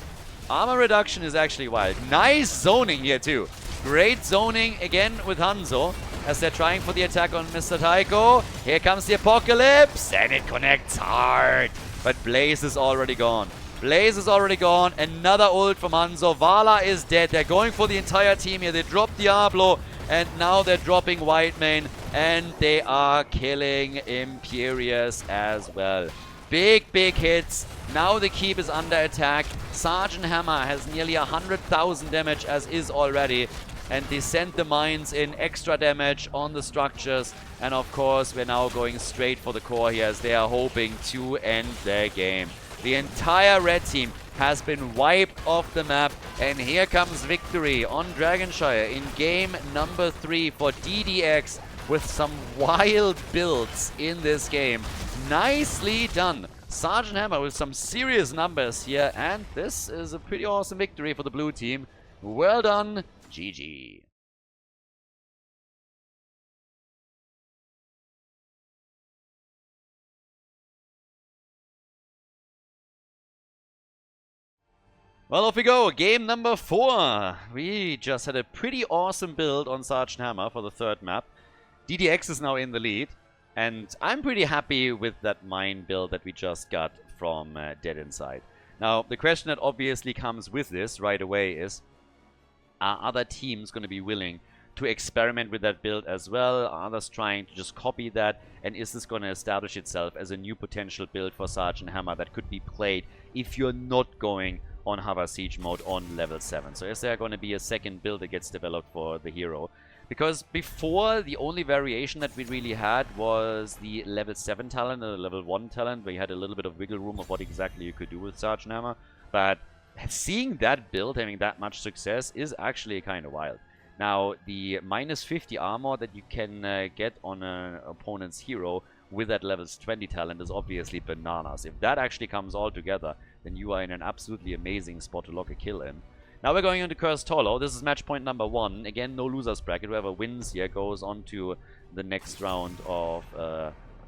Armor reduction is actually wild. Nice zoning here too. Great zoning again with Hanzo as they're trying for the attack on Mr. Taiko. Here comes the Apocalypse, and it connects hard. But Blaze is already gone. Blaze is already gone. Another ult from Hanzo. Vala is dead. They're going for the entire team here. They dropped Diablo, and now they're dropping Whitemane, and they are killing Imperious as well. Big, big hits. Now the keep is under attack. Sergeant Hammer has nearly 100,000 damage as is already. and descend the mines in, extra damage on the structures. And of course, we're now going straight for the core here as they are hoping to end their game. The entire red team has been wiped off the map, and here comes victory on Dragonshire in game number 3 for DDX with some wild builds in this game. Nicely done. Sergeant Hammer with some serious numbers here, and this is a pretty awesome victory for the blue team. Well done, GG. Well, off we go. Game number 4. We just had a pretty awesome build on Sergeant Hammer for the third map. DDX is now in the lead, and I'm pretty happy with that mine build that we just got from Dead Inside. Now, the question that obviously comes with this right away is, are other teams going to be willing to experiment with that build as well? Are others trying to just copy that? And is this going to establish itself as a new potential build for Sergeant Hammer that could be played if you're not going on Hover Siege mode on level 7? So is there going to be a second build that gets developed for the hero? Because before, the only variation that we really had was the level 7 talent and the level 1 talent, where you had a little bit of wiggle room of what exactly you could do with Sergeant Hammer. But seeing that build having that much success is actually kind of wild. Now, the minus 50 armor that you can get on an opponent's hero with that levels 20 talent is obviously bananas. If that actually comes all together, then you are in an absolutely amazing spot to lock a kill in. Now we're going into Cursed Hollow. This is match point number 1. Again, no losers bracket. Whoever wins here goes on to the next round of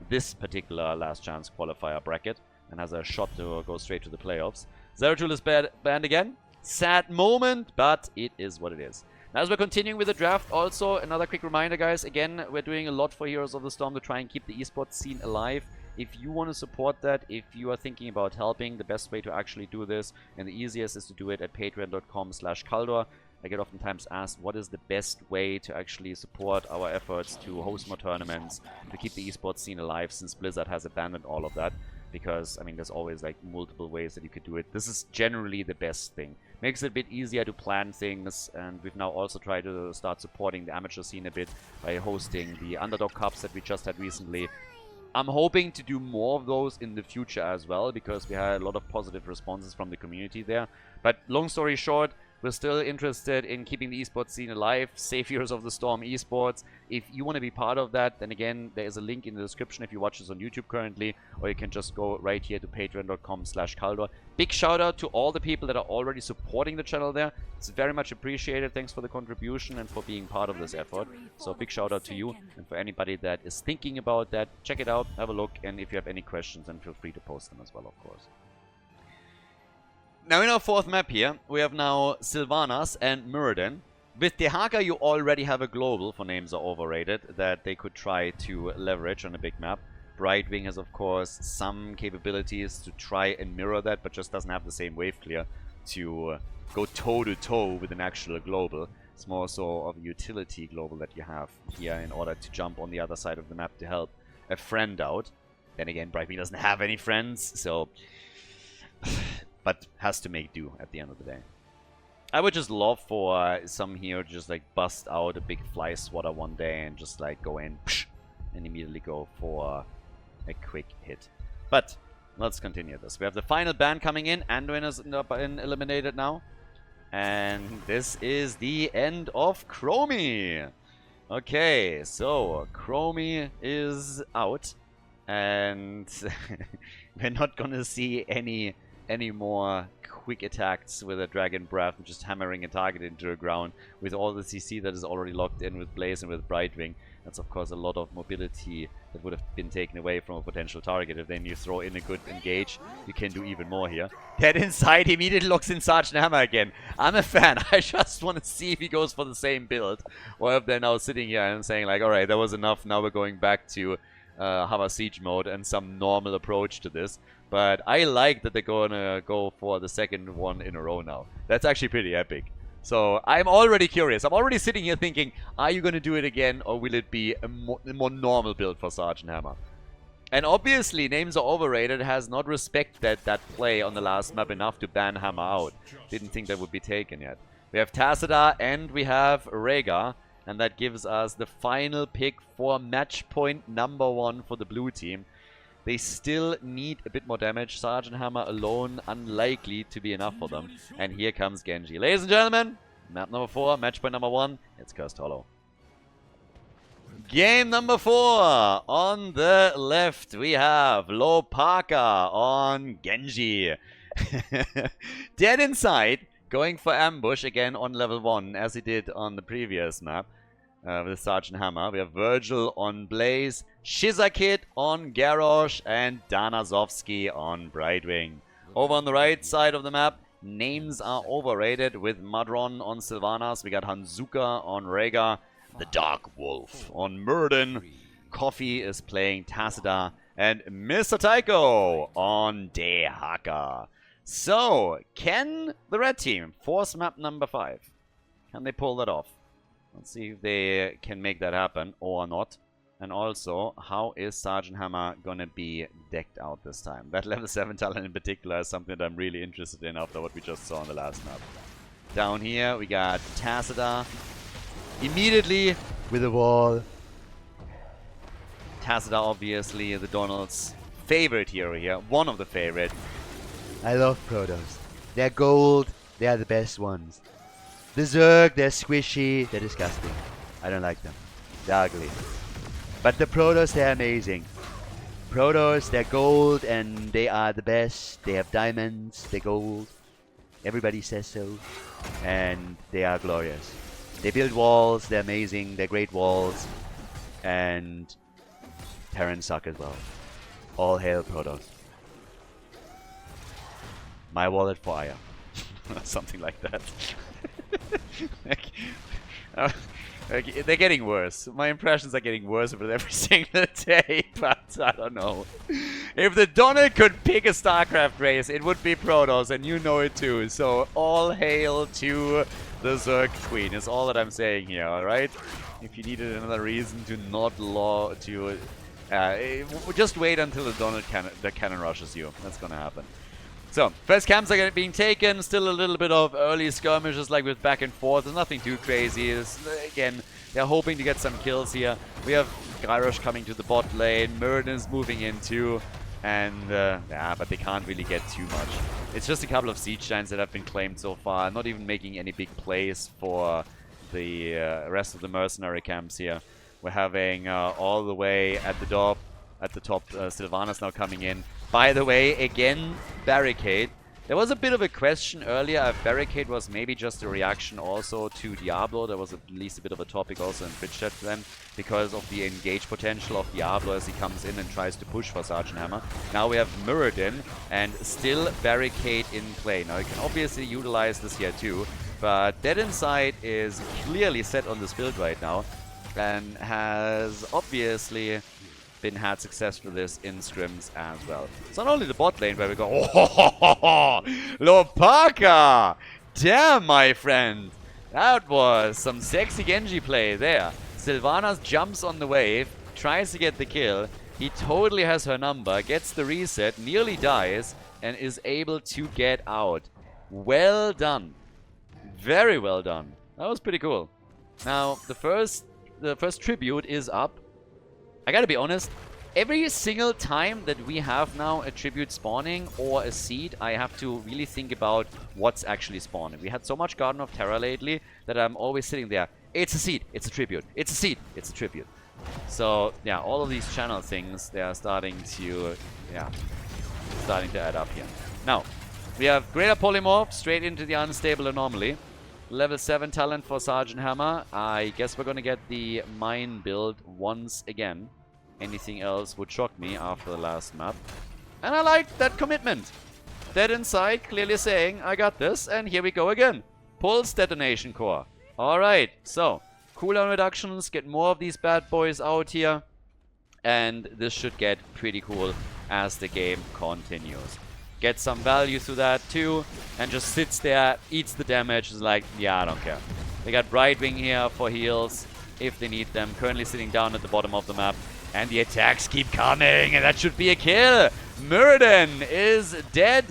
this particular last chance qualifier bracket and has a shot to go straight to the playoffs. Zeratul is banned again. Sad moment, but it is what it is. Now, as we're continuing with the draft, also another quick reminder, guys. Again, we're doing a lot for Heroes of the Storm to try and keep the esports scene alive. If you want to support that, if you are thinking about helping, the best way to actually do this, and the easiest, is to do it at patreon.com/Khaldor. I get oftentimes asked, what is the best way to actually support our efforts to host more tournaments, to keep the esports scene alive, since Blizzard has abandoned all of that? Because, I mean, there's always, like, multiple ways that you could do it. This is generally the best thing. Makes it a bit easier to plan things, and we've now also tried to start supporting the amateur scene a bit by hosting the Underdog Cups that we just had recently. I'm hoping to do more of those in the future as well, because we had a lot of positive responses from the community there. But long story short, we're still interested in keeping the esports scene alive, Save Heroes of the Storm esports. If you want to be part of that, then again, there is a link in the description if you watch this on YouTube currently, or you can just go right here to patreon.com/Khaldor. Big shout out to all the people that are already supporting the channel there. It's very much appreciated. Thanks for the contribution and for being part of this effort. So big shout out to you, and for anybody that is thinking about that, check it out, have a look, and if you have any questions, then feel free to post them as well, of course. Now in our fourth map here, we have now Sylvanas and Muradin. With Dehaka, you already have a global, for names are overrated, that they could try to leverage on a big map. Brightwing has, of course, some capabilities to try and mirror that, but just doesn't have the same wave clear to go toe-to-toe with an actual global. It's more so of a utility global that you have here in order to jump on the other side of the map to help a friend out. Then again, Brightwing doesn't have any friends, so... but has to make do at the end of the day. I would just love for some hero to just like bust out a big fly swatter one day and just like go in and immediately go for a quick hit. But let's continue this. We have the final ban coming in. Anduin is eliminated now. And this is the end of Chromie. Okay, so Chromie is out. And we're not gonna see any more quick attacks with a Dragon Breath, just hammering a target into the ground with all the CC that is already locked in with Blaze and with Brightwing. That's of course a lot of mobility that would have been taken away from a potential target. If then you throw in a good engage, you can do even more here. Dead Inside immediately locks in Sergeant Hammer again. I'm a fan. I just want to see if he goes for the same build, or if they're now sitting here and saying like, alright, that was enough, now we're going back to Hover Siege mode and some normal approach to this. But I like that they're gonna go for the second one in a row now. That's actually pretty epic. So I'm already curious. I'm already sitting here thinking, are you gonna do it again, or will it be a more normal build for Sergeant Hammer? And obviously, Names Are Overrated has not respected that play on the last map enough to ban Hammer out. Didn't think that would be taken yet. We have Tassadar and we have Rhaegar. And that gives us the final pick for match point number 1 for the blue team. They still need a bit more damage. Sergeant Hammer alone, unlikely to be enough for them. And here comes Genji. Ladies and gentlemen, map number 4, match point number 1. It's Cursed Hollow. Game number 4. On the left, we have Lopaka on Genji. Dead inside, going for ambush again on level 1, as he did on the previous map. With Sergeant Hammer. We have Virgil on Blaze, Shizakid on Garrosh, and Danazovsky on Brightwing. Over on the right side of the map, names are overrated with Madron on Sylvanas. We got Hanzuka on Rhaegar, the Dark Wolf on Murden. Coffee is playing Tassadar, and Mr. Taiko on Dehaka. So, can the red team force map number 5? Can they pull that off? Let's see if they can make that happen or not. And also, how is Sergeant Hammer gonna be decked out this time? That level 7 talent in particular is something that I'm really interested in after what we just saw on the last map. Down here, we got Tassadar. Immediately with a wall. Tassadar, obviously, the Donald's favorite hero here. One of the favorite. I love Protoss. They're gold. They are the best ones. The Zerg, they're squishy. They're disgusting. I don't like them. They're ugly. But the Protoss, they're amazing. Protoss, they're gold and they are the best. They have diamonds. They're gold. Everybody says so. And they are glorious. They build walls. They're amazing. They're great walls. And Terrans suck as well. All hail Protoss. My wallet for Aya. Something like that. They're getting worse. My impressions are getting worse with every single day, but I don't know. If the Donald could pick a StarCraft race, it would be Protoss, and you know it too. So all hail to the Zerg Queen is all that I'm saying here, alright? If you needed another reason to not just wait until the Donald cannon rushes you. That's gonna happen. So, first camps are being taken, still a little bit of early skirmishes like with back and forth, there's nothing too crazy. Again, they're hoping to get some kills here. We have Gyrosh coming to the bot lane, Murden's moving in too, and yeah, but they can't really get too much. It's just a couple of siege giants that have been claimed so far, not even making any big plays for the rest of the mercenary camps here. We're having all the way at the top, Sylvanas now coming in. By the way, again, Barricade. There was a bit of a question earlier if Barricade was maybe just a reaction also to Diablo. There was at least a bit of a topic also in Twitch chat then, because of the engage potential of Diablo as he comes in and tries to push for Sergeant Hammer. Now we have Muradin and still Barricade in play. Now you can obviously utilize this here too, but Dead Inside is clearly set on this build right now and has obviously had success for this in scrims as well. It's not only the bot lane where we go, oh, Lopaka! Damn, my friend! That was some sexy Genji play there. Sylvanas jumps on the wave, tries to get the kill. He totally has her number, gets the reset, nearly dies, and is able to get out. Well done. Very well done. That was pretty cool. Now, the first tribute is up. I gotta be honest, every single time that we have now a tribute spawning or a seed, I have to really think about what's actually spawning. We had so much Garden of Terror lately that I'm always sitting there. It's a seed, it's a tribute. It's a seed, it's a tribute. So, yeah, all of these channel things, they are starting to add up here. Now, we have Greater Polymorph straight into the Unstable Anomaly. Level 7 talent for Sergeant Hammer. I guess we're gonna get the mine build once again. Anything else would shock me after the last map. And I like that commitment. Dead Inside clearly saying, I got this, and here we go again. Pulse Detonation Core. Alright, so, cooldown reductions, get more of these bad boys out here. And this should get pretty cool as the game continues. Get some value through that too, and just sits there, eats the damage, is like, yeah, I don't care. They got Brightwing here for heals, if they need them. Currently sitting down at the bottom of the map. And the attacks keep coming, and that should be a kill. Muradin is dead,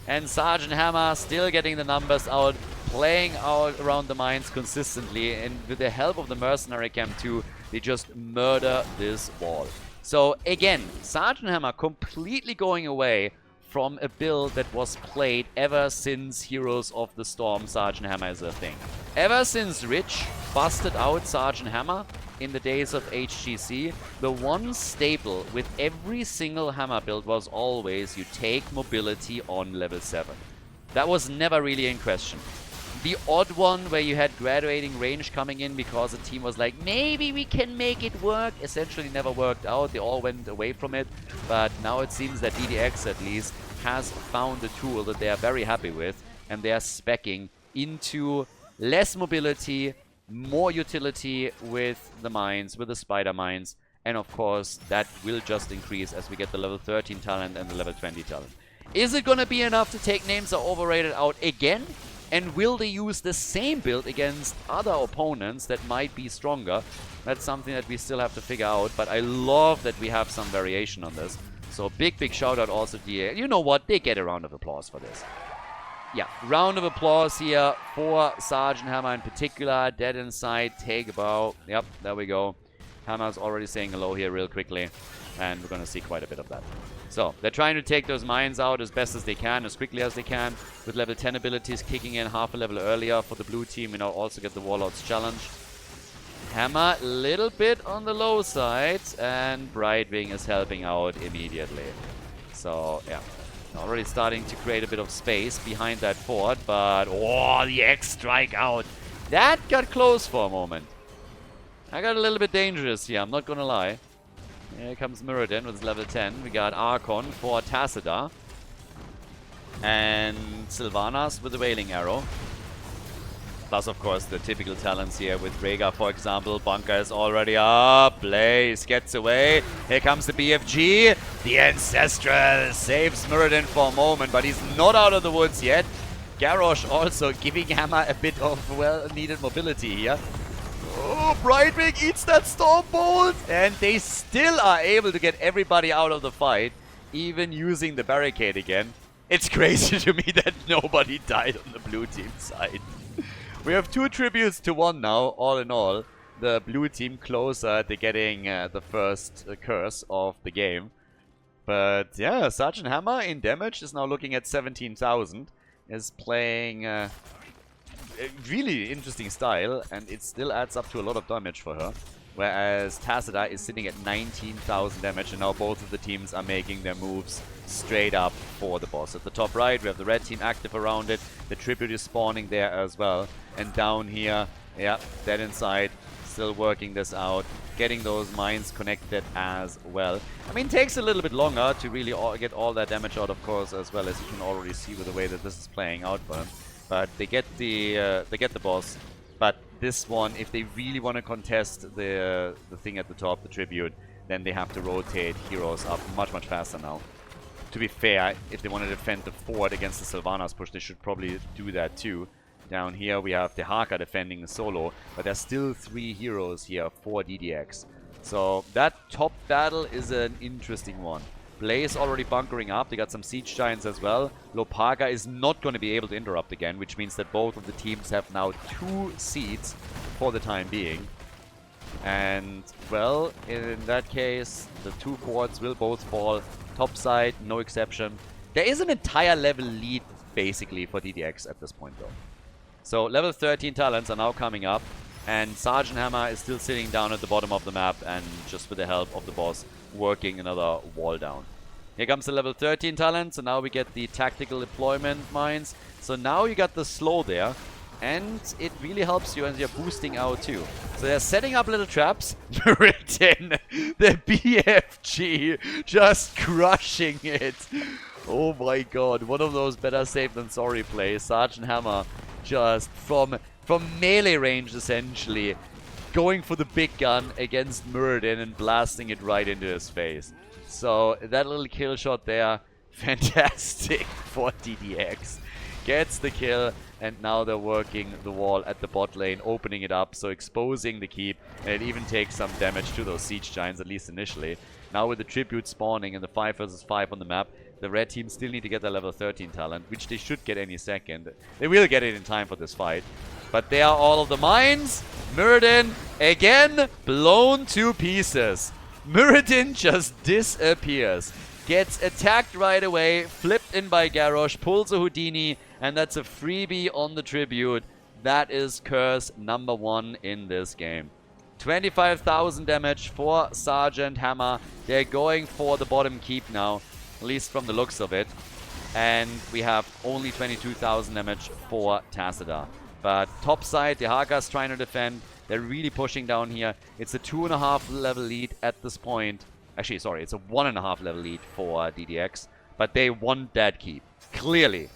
and Sergeant Hammer still getting the numbers out. playing out around the mines consistently, and with the help of the mercenary camp too, they just murder this wall. So again, Sergeant Hammer completely going away from a build that was played ever since Heroes of the Storm. Sergeant Hammer is a thing. Ever since Rich busted out Sergeant Hammer in the days of HGC, the one staple with every single Hammer build was always you take mobility on level 7. That was never really in question. The odd one where you had graduating range coming in because the team was like, maybe we can make it work, essentially never worked out. They all went away from it. But now it seems that DDX at least has found a tool that they are very happy with, and they are speccing into less mobility, more utility with the mines, with the spider mines, and of course that will just increase as we get the level 13 talent and the level 20 talent. Is it gonna be enough to take names are overrated out again? And will they use the same build against other opponents that might be stronger? That's something that we still have to figure out, but I love that we have some variation on this. So big shout out also to the... You know what? They get a round of applause for this. Yeah, round of applause here for Sergeant Hammer in particular. Dead inside, take a bow. Yep, there we go. Hammer's already saying hello here real quickly. And we're going to see quite a bit of that. So, they're trying to take those mines out as best as they can, as quickly as they can. With level 10 abilities kicking in half a level earlier for the blue team. You know, also get the Warlord's Challenge. Hammer a little bit on the low side. And Brightwing is helping out immediately. So, yeah. Already starting to create a bit of space behind that fort. But, oh, the X-Strike out. That got close for a moment. I got a little bit dangerous here, I'm not gonna lie. Here comes Mirrodin with level 10. We got Archon for Tassadar. And Sylvanas with the Wailing Arrow. Plus, of course, the typical talents here with Rhaegar, for example. Bunker is already up. Blaze gets away. Here comes the BFG. The Ancestral saves Mirrodin for a moment, but he's not out of the woods yet. Garrosh also giving Hammer a bit of well-needed mobility here. Oh, Brightwing eats that Storm Bolt! And they still are able to get everybody out of the fight, even using the barricade again. It's crazy to me that nobody died on the blue team side. We have 2 tributes to 1 now, all in all. The blue team closer to getting the first curse of the game. But yeah, Sergeant Hammer in damage is now looking at 17,000. Is playing... a really interesting style, and it still adds up to a lot of damage for her. Whereas Tassadar is sitting at 19,000 damage, and now both of the teams are making their moves straight up for the boss. At the top right, we have the red team active around it. The tribute is spawning there as well. And down here, yeah, dead inside, still working this out. Getting those mines connected as well. I mean, takes a little bit longer to really get all that damage out, of course, as well, as you can already see with the way that this is playing out for them. But they get the boss. But this one, if they really want to contest the thing at the top, the tribute, then they have to rotate heroes up much faster now. To be fair, if they want to defend the fort against the Sylvanas push, they should probably do that too. Down here we have the Haka defending the solo, but there's still 3 heroes here for DDX. So that top battle is an interesting one. Blaze already bunkering up. They got some siege giants as well. Lopaga is not going to be able to interrupt again, which means that both of the teams have now 2 seeds for the time being. And, well, in that case, the 2 forts will both fall. Top side, no exception. There is an entire level lead, basically, for DDX at this point, though. So, level 13 talents are now coming up. And Sergeant Hammer is still sitting down at the bottom of the map and just with the help of the boss working another wall down. Here comes the level 13 talent, so now we get the tactical deployment mines. So now you got the slow there, and it really helps you as you're boosting out too. So they're setting up little traps. Written, the BFG just crushing it. Oh my god, one of those better safe than sorry plays. Sergeant Hammer just from melee range essentially, going for the big gun against Mirrodin and blasting it right into his face. So that little kill shot there, fantastic for DDX. Gets the kill, and now they're working the wall at the bot lane, opening it up, so exposing the keep, and it even takes some damage to those siege giants, at least initially. Now with the tribute spawning and the 5 versus 5 on the map, The red team still need to get their level 13 talent, which they should get any second. They will get it in time for this fight. But they are all of the mines. Muradin, again, blown to pieces. Muradin just disappears. Gets attacked right away, flipped in by Garrosh, pulls a Houdini, and that's a freebie on the Tribute. That is curse number 1 in this game. 25,000 damage for Sergeant Hammer. They're going for the bottom keep now, at least from the looks of it. And we have only 22,000 damage for Tassadar. But top side, the Haka's trying to defend. They're really pushing down here. It's a 2.5 level lead at this point. Actually, sorry, it's a 1.5 level lead for DDX. But they want that keep. Clearly.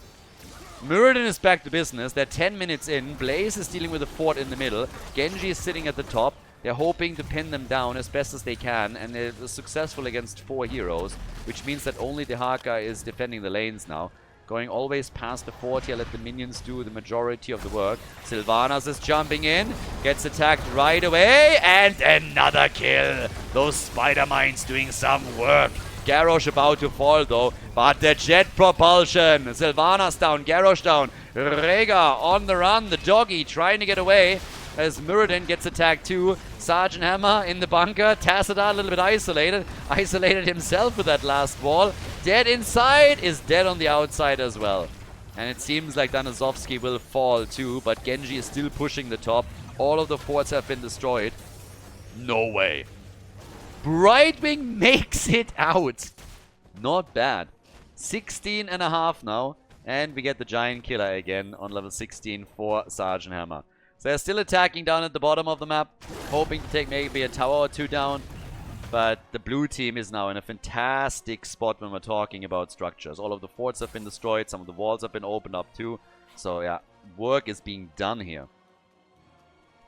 Muradin is back to business. They're 10 minutes in. Blaze is dealing with a fort in the middle. Genji is sitting at the top. They're hoping to pin them down as best as they can. And they're successful against 4 heroes. Which means that only the Haka is defending the lanes now. Going always past the fort here, let the minions do the majority of the work. Sylvanas is jumping in, gets attacked right away, and another kill. Those spider mines doing some work. Garrosh about to fall though, but the jet propulsion. Sylvanas down, Garrosh down. Rega on the run, the doggy trying to get away as Muradin gets attacked too. Sergeant Hammer in the bunker. Tassadar a little bit isolated. Isolated himself with that last wall. Dead inside, is dead on the outside as well. And it seems like Danazovsky will fall too, but Genji is still pushing the top. All of the forts have been destroyed. No way. Brightwing makes it out. Not bad. 16.5 now. And we get the Giant Killer again on level 16 for Sergeant Hammer. So they're still attacking down at the bottom of the map, hoping to take maybe a tower or 2 down. But the blue team is now in a fantastic spot when we're talking about structures. All of the forts have been destroyed, some of the walls have been opened up too. So yeah, work is being done here.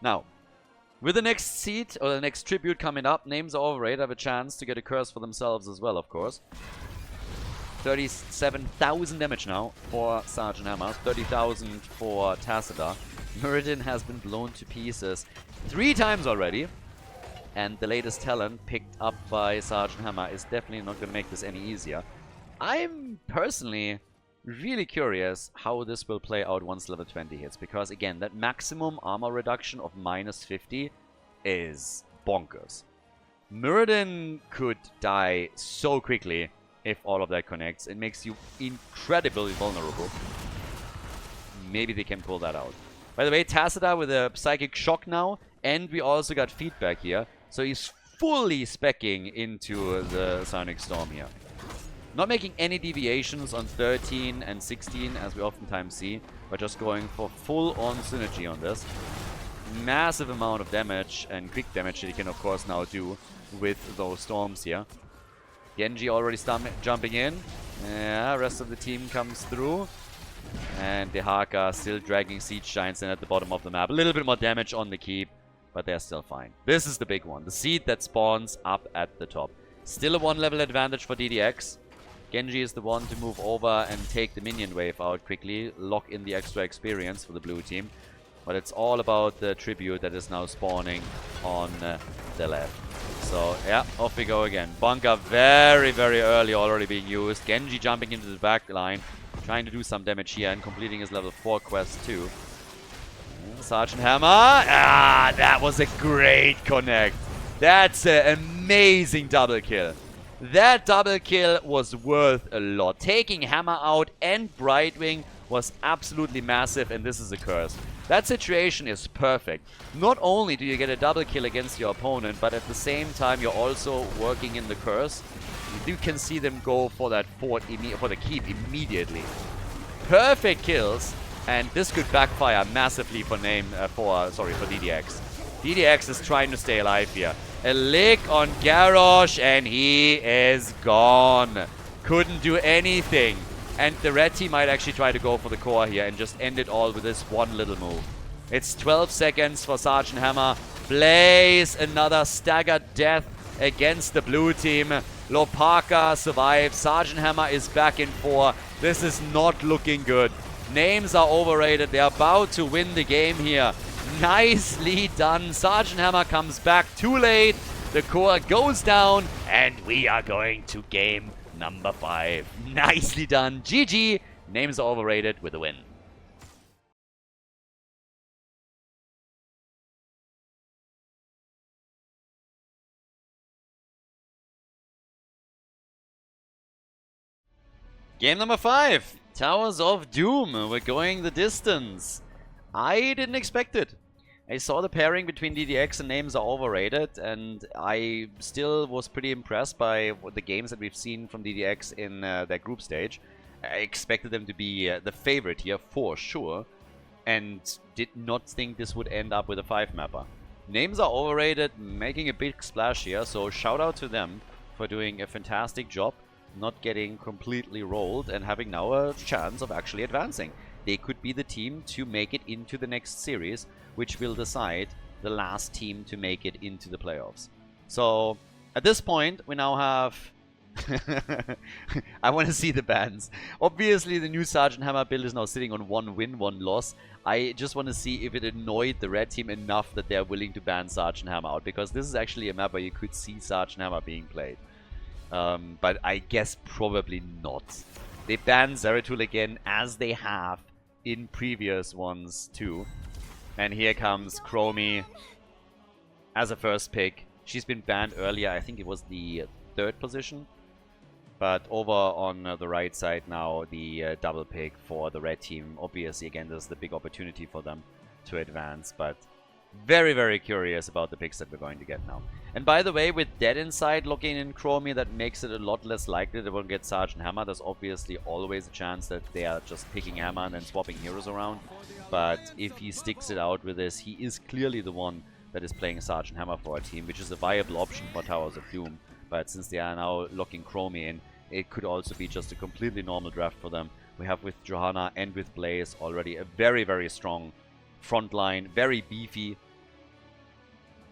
Now, with the next seat, or the next tribute coming up, names are overrated, have a chance to get a curse for themselves as well, of course. 37,000 damage now for Sergeant Hammer, 30,000 for Tassadar. Muradin has been blown to pieces 3 times already. And the latest talent picked up by Sergeant Hammer is definitely not going to make this any easier. I'm personally really curious how this will play out once level 20 hits. Because again, that maximum armor reduction of -50 is bonkers. Muradin could die so quickly if all of that connects. It makes you incredibly vulnerable. Maybe they can pull that out. By the way, Tassadar with a Psychic Shock now. And we also got feedback here. So he's fully speccing into the Sonic Storm here. Not making any deviations on 13 and 16 as we oftentimes see. But just going for full-on synergy on this. Massive amount of damage and quick damage that he can of course now do with those storms here. Genji already jumping in. Yeah, rest of the team comes through. And the Haka still dragging Siege Giants in at the bottom of the map. A little bit more damage on the keep, but they're still fine. This is the big one. The seed that spawns up at the top. Still a 1 level advantage for DDX. Genji is the one to move over and take the minion wave out quickly. Lock in the extra experience for the blue team. But it's all about the tribute that is now spawning on the left. So, yeah, off we go again. Bunker very, very early already being used. Genji jumping into the back line. Trying to do some damage here and completing his level 4 quest too. Sergeant Hammer. Ah, that was a great connect. That's an amazing double kill. That double kill was worth a lot. Taking Hammer out and Brightwing was absolutely massive, and this is a curse. That situation is perfect. Not only do you get a double kill against your opponent, but at the same time you're also working in the curse. You can see them go for that fort, for the keep immediately. Perfect kills, and this could backfire massively for DDX. DDX is trying to stay alive here. A lick on Garrosh, and he is gone. Couldn't do anything. And the red team might actually try to go for the core here and just end it all with this one little move. It's 12 seconds for Sergeant Hammer. Blaze, another staggered death against the blue team. Lopaka survives. Sergeant Hammer is back in 4. This is not looking good. Names are overrated. They're about to win the game here. Nicely done. Sergeant Hammer comes back too late. The core goes down. And we are going to game number 5. Nicely done. GG. Names are overrated with a win. Game number 5. Towers of Doom. We're going the distance. I didn't expect it. I saw the pairing between DDX and Names are overrated, and I still was pretty impressed by the games that we've seen from DDX in their group stage. I expected them to be the favorite here for sure, and did not think this would end up with a 5-mapper. Names are overrated, making a big splash here, so shout out to them for doing a fantastic job, not getting completely rolled and having now a chance of actually advancing. They could be the team to make it into the next series, which will decide the last team to make it into the playoffs. So, at this point, we now have... I want to see the bans. Obviously, the new Sergeant Hammer build is now sitting on 1 win, 1 loss. I just want to see if it annoyed the red team enough that they're willing to ban Sergeant Hammer out, because this is actually a map where you could see Sergeant Hammer being played. But I guess probably not. They banned Zeratul again, as they have in previous ones too. And here comes Chromie as a first pick. She's been banned earlier. I think it was the 3rd position. But over on the right side now, the double pick for the red team. Obviously, again, this is the big opportunity for them to advance. But very, very curious about the picks that we're going to get now. And by the way, with Dead Inside looking in Chromie, that makes it a lot less likely they won't get Sergeant Hammer. There's obviously always a chance that they are just picking Hammer and then swapping heroes around. But if he sticks it out with this, he is clearly the one that is playing Sergeant Hammer for our team, which is a viable option for Towers of Doom. But since they are now locking Chromie in, it could also be just a completely normal draft for them. We have with Johanna and with Blaze already a very, very strong front line, very beefy.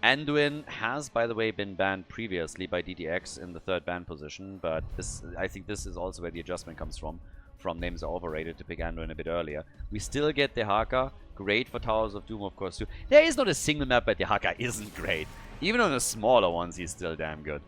Anduin has, by the way, been banned previously by DDX in the 3rd ban position, but this, I think this is also where the adjustment comes from Names are overrated to pick Anduin a bit earlier. We still get the Haka, great for Towers of Doom, of course, too. There is not a single map where the Haka isn't great. Even on the smaller ones, he's still damn good.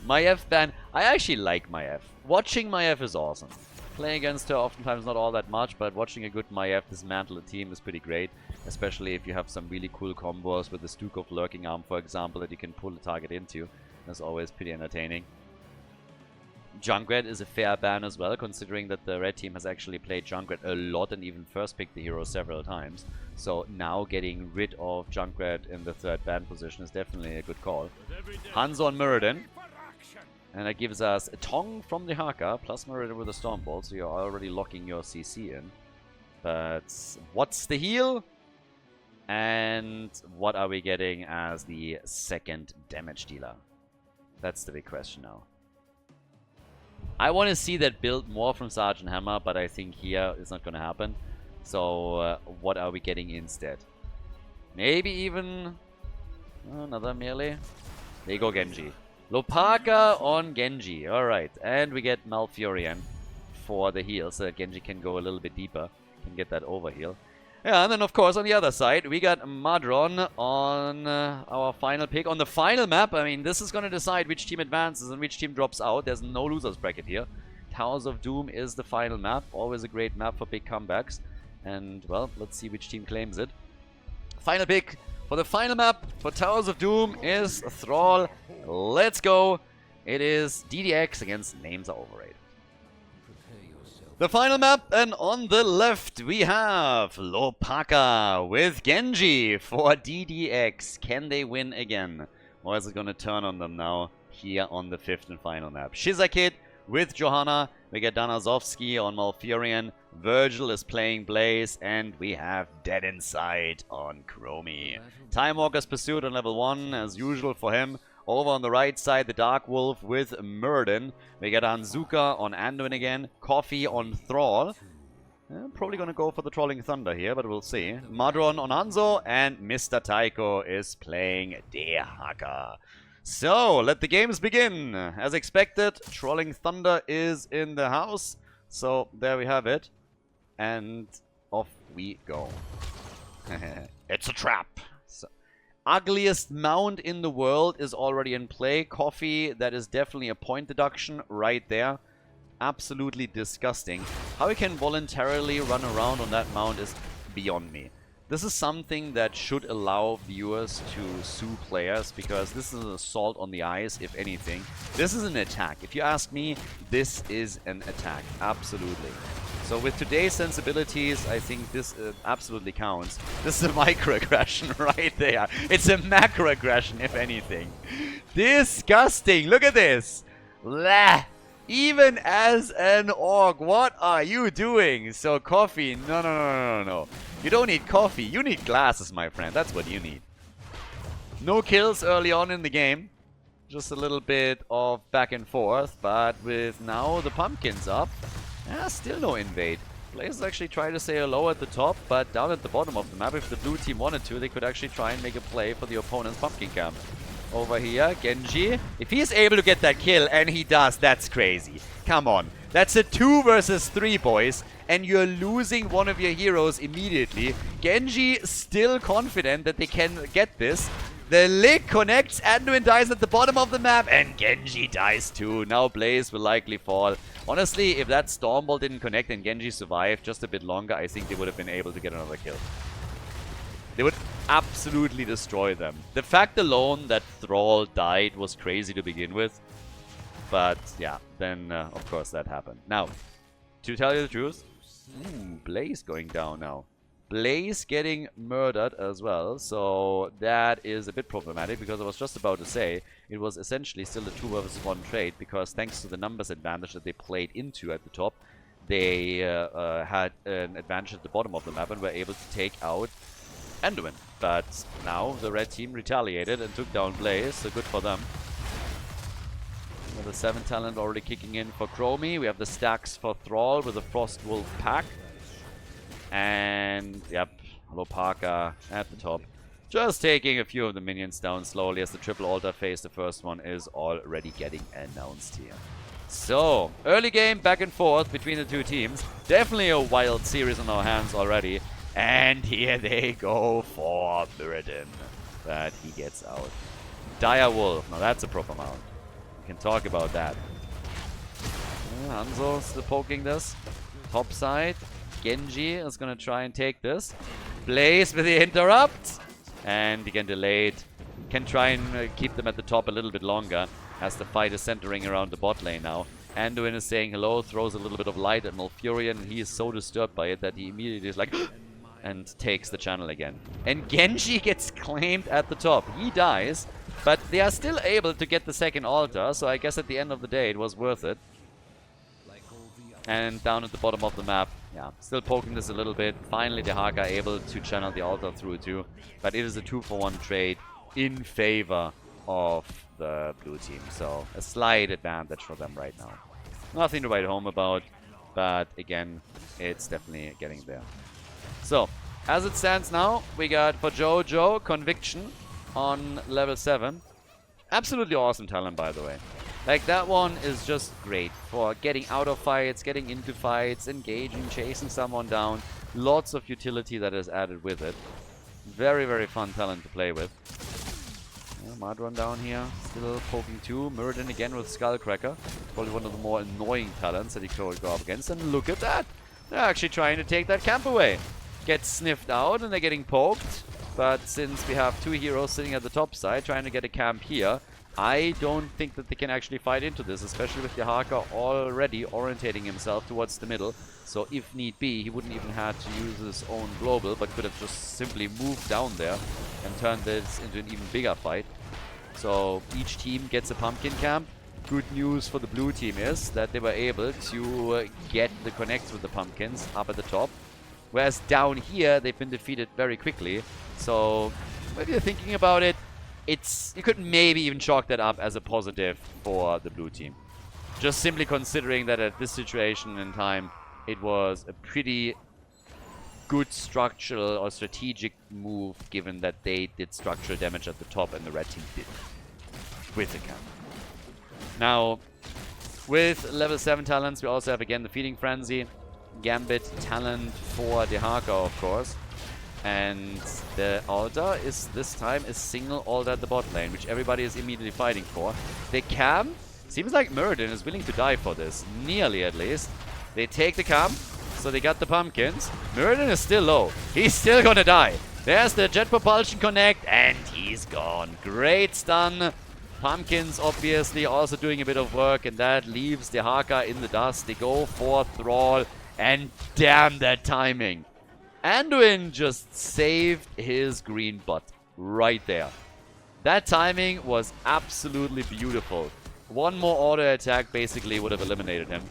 Maiev ban, I actually like Maiev. Watching Maiev is awesome. Playing against her oftentimes not all that much, but watching a good Maiev dismantle a team is pretty great. Especially if you have some really cool combos with the Stukov Lurking Arm, for example, that you can pull the target into. That's always pretty entertaining. Junkrat is a fair ban as well, considering that the red team has actually played Junkrat a lot and even first picked the hero several times. So now getting rid of Junkrat in the 3rd ban position is definitely a good call. Hanzo on Muradin. And that gives us a Tong from the Haka, plus Muradin with a Stormbolt, so you're already locking your CC in. But what's the heal? And what are we getting as the 2nd damage dealer? That's the big question now. I want to see that build more from Sergeant Hammer, but I think here it's not going to happen. So what are we getting instead? Maybe even another melee? There you go, Genji. Lopaka on Genji. Alright, and we get Malfurion for the heal, so that Genji can go a little bit deeper. Can get that overheal. Yeah, and then of course on the other side, we got Madron on our final pick. On the final map, I mean, this is going to decide which team advances and which team drops out. There's no losers bracket here. Towers of Doom is the final map. Always a great map for big comebacks. And, well, let's see which team claims it. Final pick for the final map for Towers of Doom is Thrall. Let's go. It is DDX against Names Are Overrated. The final map, and on the left we have Lopaka with Genji for DDX. Can they win again? Or is it going to turn on them now here on the 5th and final map? Shizakid with Johanna. We get Danazovsky on Malfurion. Virgil is playing Blaze. And we have Dead Inside on Chromie. Time Walker's Pursuit on level 1 as usual for him. Over on the right side, the Dark Wolf with Muradin. We get Anzuka on Anduin again. Coffee on Thrall. Probably going to go for the Trolling Thunder here, but we'll see. Madron on Hanzo. And Mr. Taiko is playing Der Haka. So, let the games begin. As expected, Trolling Thunder is in the house. So, there we have it. And off we go. It's a trap. So, ugliest mount in the world is already in play. Coffee, that is definitely a point deduction right there. Absolutely disgusting. How he can voluntarily run around on that mount is beyond me. This is something that should allow viewers to sue players, because this is an assault on the ice, if anything. This is an attack. If you ask me, this is an attack. Absolutely. So with today's sensibilities, I think this absolutely counts. This is a microaggression right there. It's a macroaggression, if anything. Disgusting. Look at this. Blah. Even as an orc, what are you doing? So coffee, no. You don't need coffee, you need glasses, my friend. That's what you need. No kills early on in the game. Just a little bit of back and forth. But with now the pumpkins up, still no invade. Players actually try to say hello at the top, but down at the bottom of the map, if the blue team wanted to, they could actually try and make a play for the opponent's pumpkin camp. Over here, Genji. If he's able to get that kill, and he does, that's crazy. Come on. That's a 2 versus 3, boys. And you're losing one of your heroes immediately. Genji still confident that they can get this. The lick connects, Anduin dies at the bottom of the map, and Genji dies too. Now Blaze will likely fall. Honestly, if that Stormbolt didn't connect and Genji survived just a bit longer, I think they would have been able to get another kill. They would absolutely destroy them. The fact alone that Thrall died was crazy to begin with. But yeah, then of course that happened. Now, to tell you the truth, Blaze going down now. Blaze getting murdered as well. So that is a bit problematic, because I was just about to say it was essentially still a 2 versus 1 trade, because thanks to the numbers advantage that they played into at the top, they had an advantage at the bottom of the map and were able to take out Anduin. But now the red team retaliated and took down Blaze, so good for them. The 7 talent already kicking in for Chromie. We have the stacks for Thrall with the Frost Wolf pack. And, yep, Hello Parker at the top. Just taking a few of the minions down slowly as the triple altar phase, the first one, is already getting announced here. So, early game back and forth between the two teams. Definitely a wild series on our hands already. And here they go for Burden. But he gets out. Dire Wolf. Now that's a proper mount. We can talk about that. Hanzo still poking this. Top side. Genji is going to try and take this. Blaze with the interrupt. And he can delay it. Can try and keep them at the top a little bit longer, as the fight is centering around the bot lane now. Anduin is saying hello, throws a little bit of light at Malfurion, and he is so disturbed by it that he immediately is like and takes the channel again. And Genji gets claimed at the top. He dies, but they are still able to get the second altar, so I guess at the end of the day it was worth it. And down at the bottom of the map, yeah, still poking this a little bit. Finally, the Haka able to channel the altar through too. But it is a 2-for-1 trade in favor of the blue team. So, a slight advantage for them right now. Nothing to write home about, but again, it's definitely getting there. So, as it stands now, we got for Jojo Conviction on level 7. Absolutely awesome talent, by the way. Like, that one is just great for getting out of fights, getting into fights, engaging, chasing someone down. Lots of utility that is added with it. Very, very fun talent to play with. Yeah, Madron down here, still poking too. Muradin again with Skullcracker. Probably one of the more annoying talents that he could go up against. And look at that! They're actually trying to take that camp away. Get sniffed out and they're getting poked. But since we have 2 heroes sitting at the top side trying to get a camp here, I don't think that they can actually fight into this, especially with Yahaka already orientating himself towards the middle. So if need be, he wouldn't even have to use his own global, but could have just simply moved down there and turned this into an even bigger fight. So each team gets a pumpkin camp. Good news for the blue team is that they were able to get the connects with the pumpkins up at the top. Whereas down here, they've been defeated very quickly. So when you're thinking about it, you could maybe even chalk that up as a positive for the blue team. Just simply considering that at this situation in time, it was a pretty good structural or strategic move, given that they did structural damage at the top and the red team didn't. With the camp. Now, with level 7 talents, we also have again the Feeding Frenzy. Gambit talent for Dehaka, of course. And the altar is this time a single altar at the bot lane, which everybody is immediately fighting for. They camp. Seems like Muradin is willing to die for this. Nearly, at least. They take the camp. So they got the pumpkins. Muradin is still low. He's still gonna die. There's the jet propulsion connect. And he's gone. Great stun. Pumpkins, obviously, also doing a bit of work. And that leaves the Haka in the dust. They go for Thrall. And damn that timing. Anduin just saved his green butt right there. That timing was absolutely beautiful. One more auto attack basically would have eliminated him.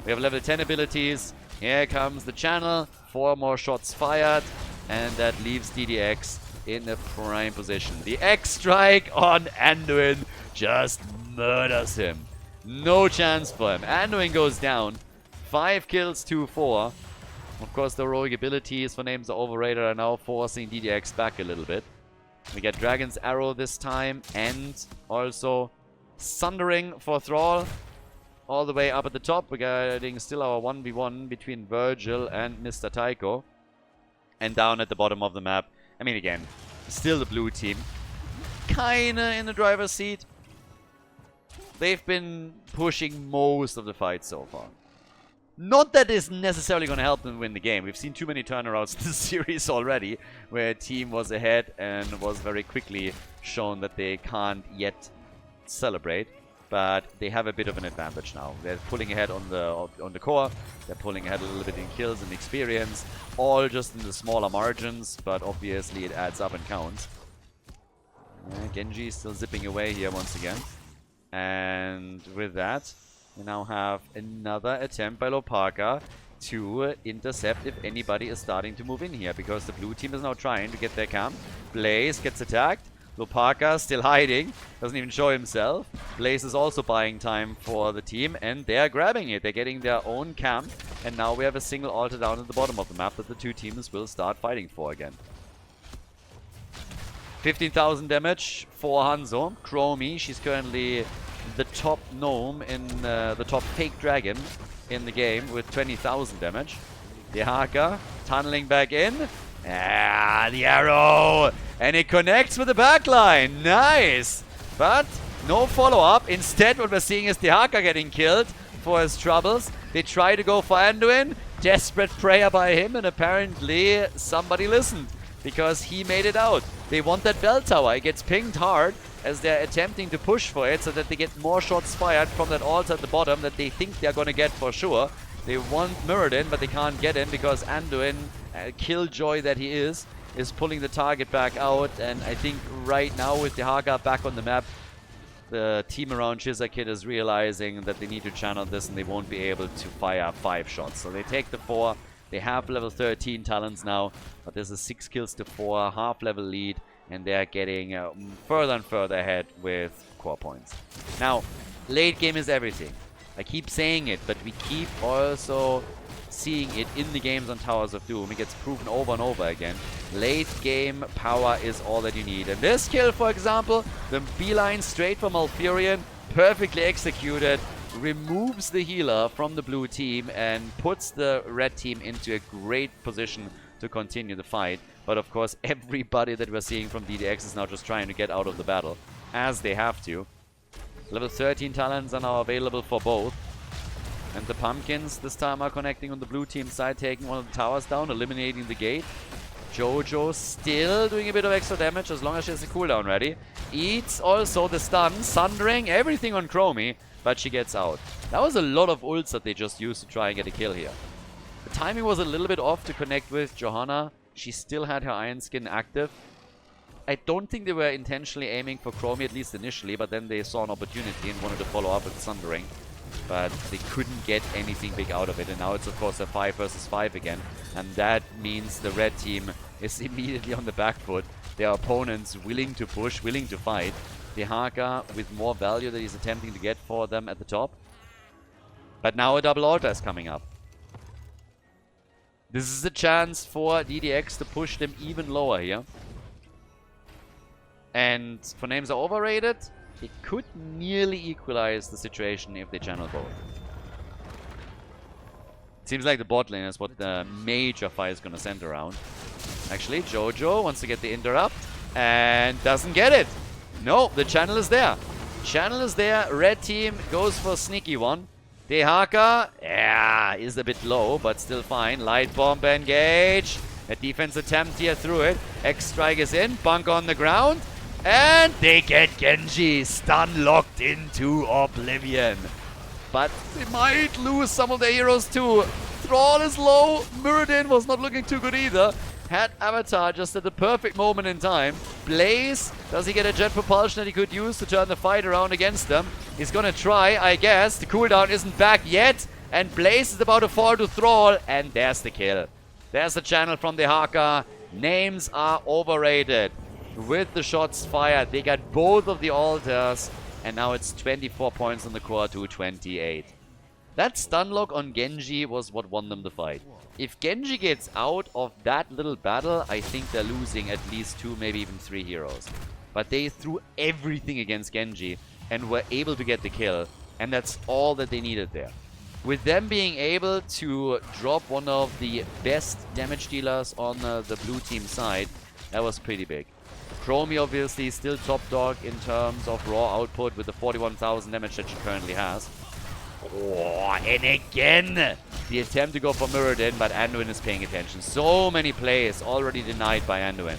We have level 10 abilities. Here comes the channel. 4 more shots fired. And that leaves DDX in a prime position. The X strike on Anduin just murders him. No chance for him. Anduin goes down. 5 kills, 2-4. Of course, the heroic abilities for names are overrated are now forcing DDX back a little bit. We get Dragon's Arrow this time, and also Sundering for Thrall. All the way up at the top, we're getting still our 1v1 between Virgil and Mr. Tycho. And down at the bottom of the map, I mean, again, still the blue team. Kinda in the driver's seat. They've been pushing most of the fight so far. Not that it's necessarily going to help them win the game. We've seen too many turnarounds in this series already, where a team was ahead and was very quickly shown that they can't yet celebrate. But they have a bit of an advantage now. They're pulling ahead on the core. They're pulling ahead a little bit in kills and experience. All just in the smaller margins, but obviously it adds up and counts. Genji still zipping away here once again. And with that, we now have another attempt by Lopaka to intercept if anybody is starting to move in here, because the blue team is now trying to get their camp. Blaze gets attacked. Lopaka still hiding, doesn't even show himself. Blaze is also buying time for the team, and they're grabbing it. They're getting their own camp, and now we have a single altar down at the bottom of the map that the two teams will start fighting for again. 15,000 damage for Hanzo. Chromie, she's currently the top gnome in the top fake dragon in the game with 20,000 damage. The Haka tunneling back in. Ah, the arrow! And it connects with the backline. Nice! But no follow-up. Instead, what we're seeing is the Haka getting killed for his troubles. They try to go for Anduin. Desperate prayer by him, and apparently somebody listened, because he made it out. They want that bell tower. It gets pinged hard as they're attempting to push for it so that they get more shots fired from that altar at the bottom that they think they're going to get for sure. They want Muradin, but they can't get him because Anduin, killjoy that he is pulling the target back out. And I think right now with the Haka back on the map, the team around Shizakid is realizing that they need to channel this and they won't be able to fire 5 shots. So they take the 4. They have level 13 talents now, but this is 6 kills to 4, half level lead, and they're getting further and further ahead with core points. Now, late game is everything. I keep saying it, but we keep also seeing it in the games on Towers of Doom. It gets proven over and over again. Late game power is all that you need. And this kill, for example, the beeline straight from Malfurion, perfectly executed, removes the healer from the blue team and puts the red team into a great position to continue the fight. But of course, everybody that we're seeing from DDX is now just trying to get out of the battle, as they have to. Level 13 talents are now available for both. And the pumpkins this time are connecting on the blue team side, taking one of the towers down, eliminating the gate. Jojo still doing a bit of extra damage as long as she has the cooldown ready. Eats also the stun, sundering everything on Chromie, but she gets out. That was a lot of ults that they just used to try and get a kill here. The timing was a little bit off to connect with Johanna. She still had her Iron Skin active. I don't think they were intentionally aiming for Chromie, at least initially, but then they saw an opportunity and wanted to follow up with Sundering. But they couldn't get anything big out of it, and now it's of course a 5 versus 5 again, and that means the red team is immediately on the back foot. Their opponents willing to push, willing to fight. The Haka with more value that he's attempting to get for them at the top. But now a double altar is coming up. This is a chance for DDX to push them even lower here. And for names are overrated, it could nearly equalize the situation if they channel both. Seems like the bot lane is what the major fight is going to center around. Actually, Jojo wants to get the interrupt and doesn't get it. No, the channel is there. Channel is there. Red team goes for a sneaky one. Dehaka, yeah, is a bit low, but still fine. Light bomb engage. A defense attempt here through it. X-Strike is in. Bunk on the ground. And they get Genji stun locked into oblivion. But they might lose some of their heroes too. Thrall is low. Muradin was not looking too good either. Had Avatar just at the perfect moment in time. Blaze, does he get a jet propulsion that he could use to turn the fight around against them? He's gonna try, I guess. The cooldown isn't back yet. And Blaze is about to fall to Thrall. And there's the kill. There's the channel from the Haka. Names are overrated. With the shots fired, they got both of the altars. And now it's 24 points on the core to 28. That stun lock on Genji was what won them the fight. If Genji gets out of that little battle, I think they're losing at least 2, maybe even 3 heroes. But they threw everything against Genji and were able to get the kill. And that's all that they needed there. With them being able to drop one of the best damage dealers on the blue team side, that was pretty big. Chromie obviously still top dog in terms of raw output with the 41,000 damage that she currently has. Oh, and again, the attempt to go for Muradin, but Anduin is paying attention. So many plays already denied by Anduin.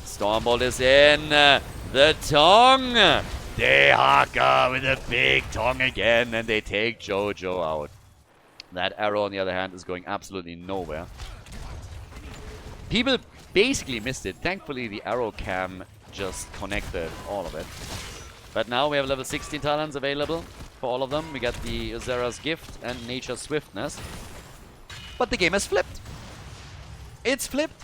Stormbolt is in. The Tong. Dehaka with a big Tong again, and they take Jojo out. That arrow, on the other hand, is going absolutely nowhere. People basically missed it. Thankfully, the arrow cam just connected all of it. But now we have level 16 talents available for all of them. We got the Uzera's Gift and Nature's Swiftness. But the game has flipped. It's flipped.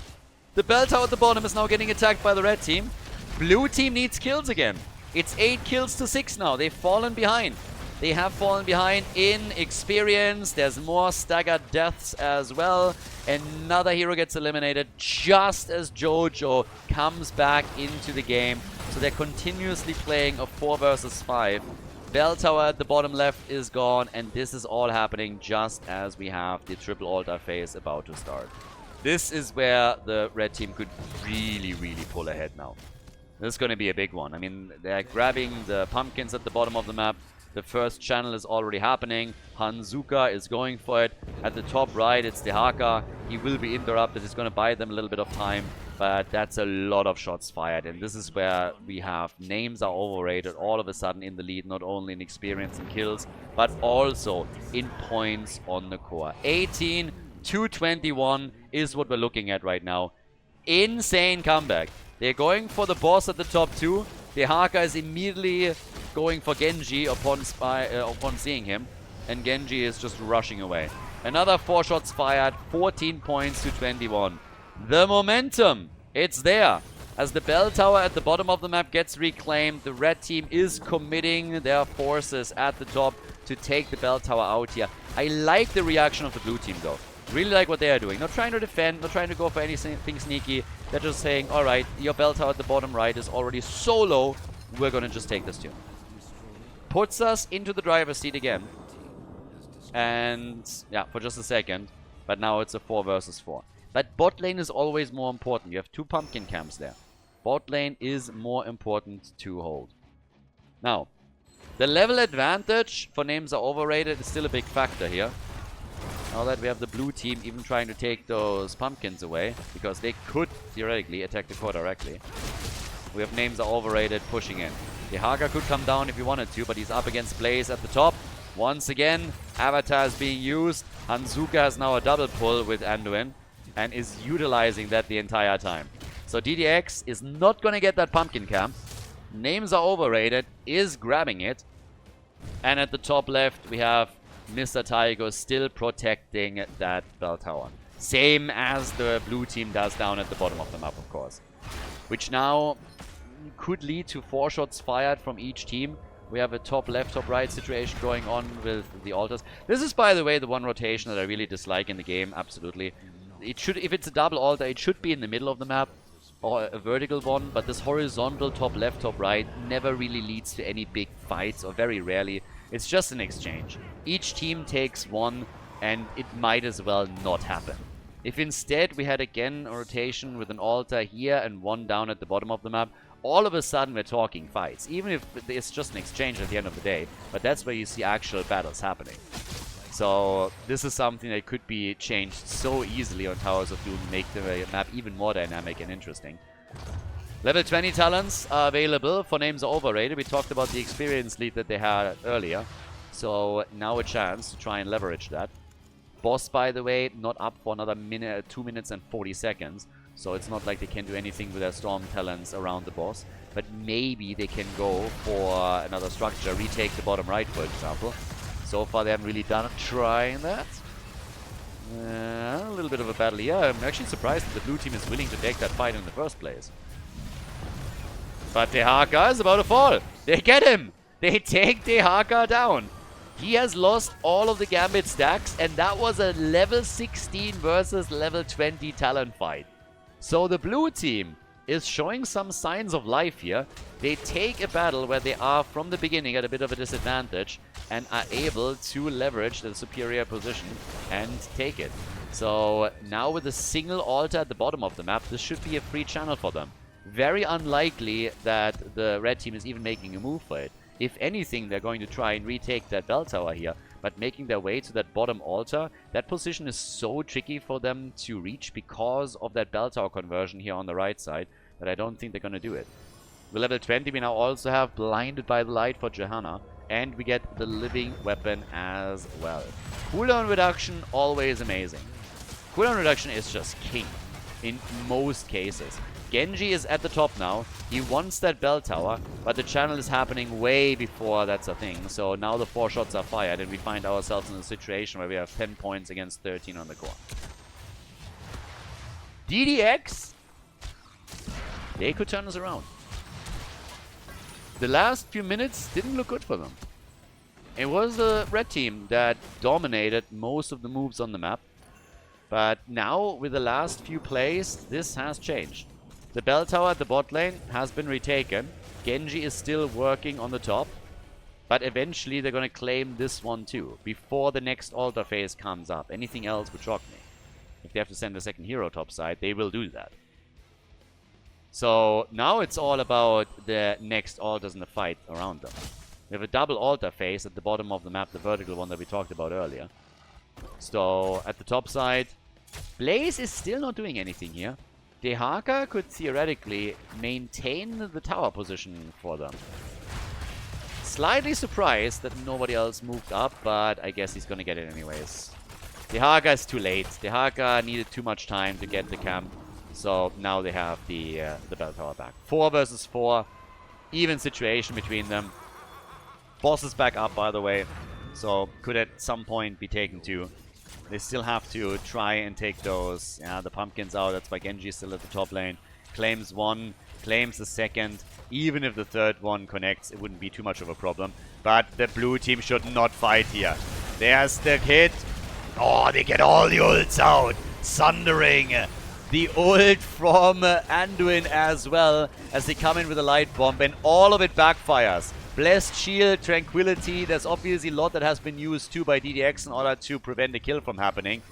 The bell tower at the bottom is now getting attacked by the red team. Blue team needs kills again. It's 8 kills to 6 now. They've fallen behind. They have fallen behind in experience. There's more staggered deaths as well. Another hero gets eliminated just as Jojo comes back into the game. So they're continuously playing a 4 versus 5. Bell tower at the bottom left is gone, and this is all happening just as we have the triple altar phase about to start. This is where the red team could really pull ahead now. This is going to be a big one. I mean, they're grabbing the pumpkins at the bottom of the map. The first channel is already happening. Hanzuka is going for it. At the top right, it's the Haka. He will be interrupted. It's going to buy them a little bit of time. But that's a lot of shots fired. And this is where we have names are overrated all of a sudden in the lead. Not only in experience and kills, but also in points on the core. 18 to 21 is what we're looking at right now. Insane comeback. They're going for the boss at the top 2. The Haka is immediately going for Genji upon seeing him. And Genji is just rushing away. Another 4 shots fired. 14 points to 21. The momentum, it's there. As the bell tower at the bottom of the map gets reclaimed, the red team is committing their forces at the top to take the bell tower out here. I like the reaction of the blue team though. Really like what they are doing. Not trying to defend, not trying to go for anything sneaky. They're just saying, alright, your bell tower at the bottom right is already so low, we're gonna just take this tune. Puts us into the driver's seat again. And yeah, for just a second. But now it's a 4 versus 4. But bot lane is always more important. You have 2 pumpkin camps there. Bot lane is more important to hold. Now, the level advantage for names are overrated is still a big factor here. Now that we have the blue team even trying to take those pumpkins away, because they could theoretically attack the core directly. We have names are overrated pushing in. The Haka could come down if he wanted to, but he's up against Blaze at the top. Once again, Avatar is being used. Hanzuka has now a double pull with Anduin and is utilizing that the entire time. So DDX is not going to get that pumpkin camp. Names are overrated, is grabbing it. And at the top left, we have Mr. Taigo still protecting that bell tower. Same as the blue team does down at the bottom of the map, of course. Which now could lead to 4 shots fired from each team. We have a top left, top right situation going on with the altars. This is, by the way, the one rotation that I really dislike in the game, absolutely. It should, if it's a double altar, it should be in the middle of the map, or a vertical one, but this horizontal top left, top right never really leads to any big fights, or very rarely. It's just an exchange. Each team takes one, and it might as well not happen. If instead we had again a rotation with an altar here and one down at the bottom of the map, all of a sudden we're talking fights. Even if it's just an exchange at the end of the day, but that's where you see actual battles happening. So this is something that could be changed so easily on Towers of Doom, make the map even more dynamic and interesting. Level 20 talents are available. For names are overrated. We talked about the experience lead that they had earlier. So now a chance to try and leverage that. Boss, by the way, not up for another 2 minutes and 40 seconds. So it's not like they can do anything with their storm talents around the boss. But maybe they can go for another structure, retake the bottom right, for example. So far they haven't really done trying that. A little bit of a battle here. I'm actually surprised that the blue team is willing to take that fight in the first place. But Dehaka is about to fall. They get him. They take Dehaka down. He has lost all of the Gambit stacks, and that was a level 16 versus level 20 talent fight. So the blue team is showing some signs of life here. They take a battle where they are from the beginning at a bit of a disadvantage and are able to leverage the superior position and take it. So now with a single altar at the bottom of the map, this should be a free channel for them. Very unlikely that the red team is even making a move for it. If anything, they're going to try and retake that bell tower here, but making their way to that bottom altar, that position is so tricky for them to reach because of that bell tower conversion here on the right side, that I don't think they're going to do it. With level 20, we now also have Blinded by the Light for Johanna, and we get the living weapon as well. Cooldown reduction, always amazing. Cooldown reduction is just king in most cases. Genji is at the top now. He wants that bell tower, but the channel is happening way before that's a thing. So now the 4 shots are fired, and we find ourselves in a situation where we have 10 points against 13 on the core. DDX, they could turn us around. The last few minutes didn't look good for them. It was the red team that dominated most of the moves on the map. But now, with the last few plays, this has changed. The bell tower at the bot lane has been retaken. Genji is still working on the top. But eventually they're going to claim this one too, before the next altar phase comes up. Anything else would shock me. If they have to send a second hero topside, they will do that. So now it's all about the next altars in the fight around them. We have a double altar phase at the bottom of the map, the vertical one that we talked about earlier. So at the top side, Blaze is still not doing anything here. Dehaka could theoretically maintain the tower position for them. Slightly surprised that nobody else moved up, but I guess he's gonna get it anyways. Dehaka is too late. Dehaka needed too much time to get the camp. So now they have the bell tower back. 4 versus 4. Even situation between them. Boss is back up, by the way. So could at some point be taken too. They still have to try and take those. Yeah, the pumpkins out. That's why Genji is still at the top lane. Claims one, claims the second. Even if the third one connects, it wouldn't be too much of a problem. But the blue team should not fight here. There's the hit. Oh, they get all the ults out. Sundering. The ult from Anduin as well, as they come in with a light bomb, and all of it backfires. Blessed Shield, Tranquility, there's obviously a lot that has been used too by DDX in order to prevent the kill from happening.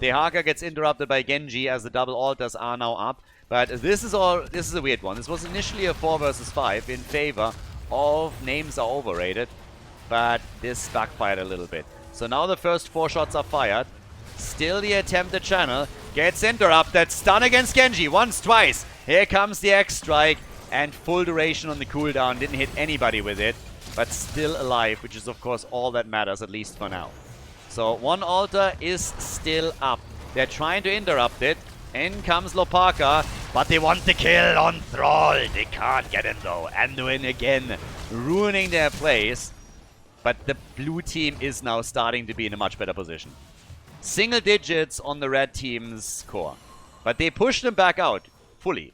Dehaka gets interrupted by Genji as the double altars are now up. But this is a weird one. This was initially a 4 versus 5 in favor of names are overrated, but this backfired a little bit. So now the first 4 shots are fired. Still the attempted channel. Gets interrupted. Stun against Genji. Once, twice. Here comes the X-Strike. And full duration on the cooldown. Didn't hit anybody with it. But still alive. Which is, of course, all that matters, at least for now. So, one altar is still up. They're trying to interrupt it. In comes Lopaka. But they want the kill on Thrall. They can't get him, though. Anduin again. Ruining their plays. But the blue team is now starting to be in a much better position. Single digits on the red team's core. But they pushed them back out fully.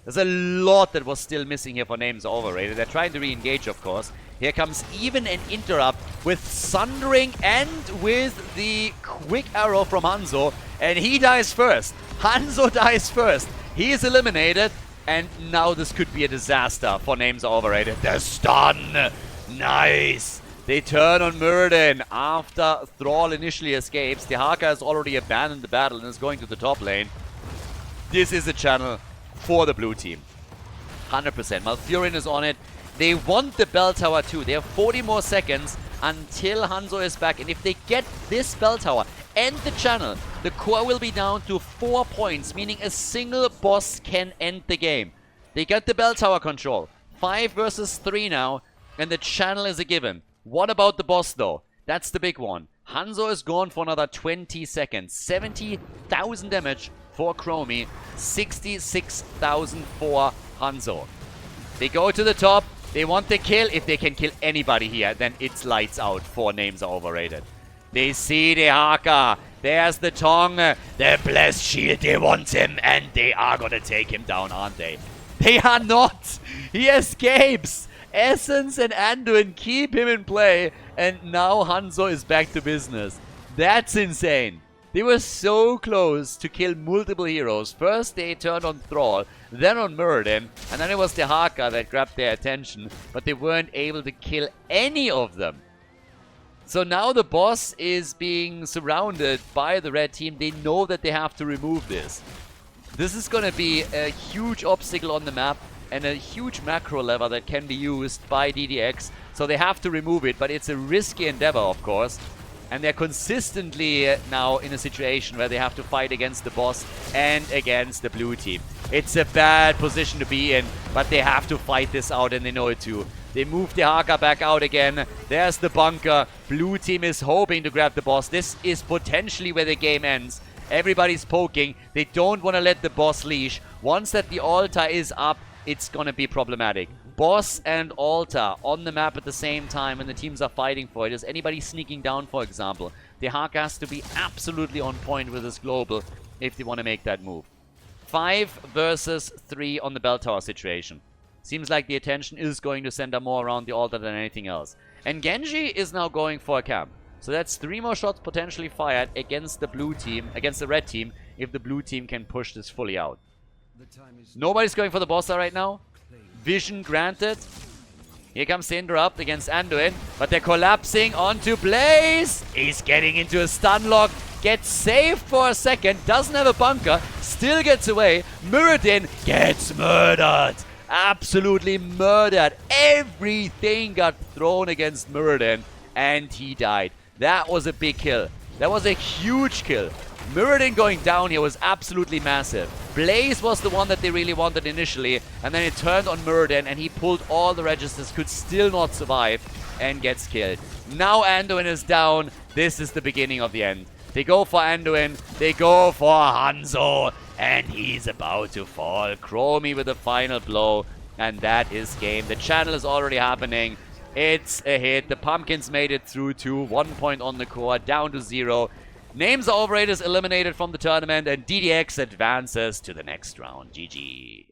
There's a lot that was still missing here for names overrated. They're trying to re-engage, of course. Here comes even an interrupt with Sundering and with the quick arrow from Hanzo. And he dies first. Hanzo dies first. He is eliminated. And now this could be a disaster for names overrated. The stun! Nice! They turn on Muradin after Thrall initially escapes. The Haka has already abandoned the battle and is going to the top lane. This is a channel for the blue team. 100%. Malfurion is on it. They want the bell tower too. They have 40 more seconds until Hanzo is back. And if they get this bell tower and the channel, the core will be down to 4 points, meaning a single boss can end the game. They get the bell tower control. 5 versus 3 now, and the channel is a given. What about the boss though? That's the big one. Hanzo is gone for another 20 seconds. 70,000 damage for Chromie. 66,000 for Hanzo. They go to the top. They want the kill. If they can kill anybody here, then it's lights out. 4 names are overrated. They see the Haka. There's the Tong. The blessed shield. They want him. And they are going to take him down, aren't they? They are not. He escapes. Essence and Anduin keep him in play. And now Hanzo is back to business. That's insane. They were so close to kill multiple heroes. First they turned on Thrall, then on Muradin, and then it was the Haka that grabbed their attention, but they weren't able to kill any of them. So now the boss is being surrounded by the red team. They know that they have to remove this. This is going to be a huge obstacle on the map and a huge macro lever that can be used by DDX. So they have to remove it, but it's a risky endeavor, of course. And they're consistently now in a situation where they have to fight against the boss and against the blue team. It's a bad position to be in, but they have to fight this out and they know it too. They move the Haka back out again. There's the bunker. Blue team is hoping to grab the boss. This is potentially where the game ends. Everybody's poking. They don't want to let the boss leash. Once that the altar is up, it's gonna be problematic. Boss and altar on the map at the same time and the teams are fighting for it. Is anybody sneaking down, for example? The Haka has to be absolutely on point with this global if they want to make that move. 5 versus 3 on the bell tower situation. Seems like the attention is going to center more around the altar than anything else. And Genji is now going for a camp. So that's 3 more shots potentially fired against the blue team, against the red team, if the blue team can push this fully out. Nobody's going for the boss right now. Vision granted. Here comes the interrupt against Anduin, but they're collapsing onto Blaze. He's getting into a stun lock. Gets saved for a second. Doesn't have a bunker. Still gets away. Muradin gets murdered. Absolutely murdered. Everything got thrown against Muradin, and he died. That was a big kill. That was a huge kill. Muradin going down here was absolutely massive. Blaze was the one that they really wanted initially, and then it turned on Muradin, and he pulled all the registers, could still not survive, and gets killed. Now Anduin is down. This is the beginning of the end. They go for Anduin, they go for Hanzo, and he's about to fall. Chromie with the final blow, and that is game. The channel is already happening. It's a hit. The Pumpkins made it through to 1 point on the core, down to 0. Names are overrated, eliminated from the tournament, and DDX advances to the next round. GG.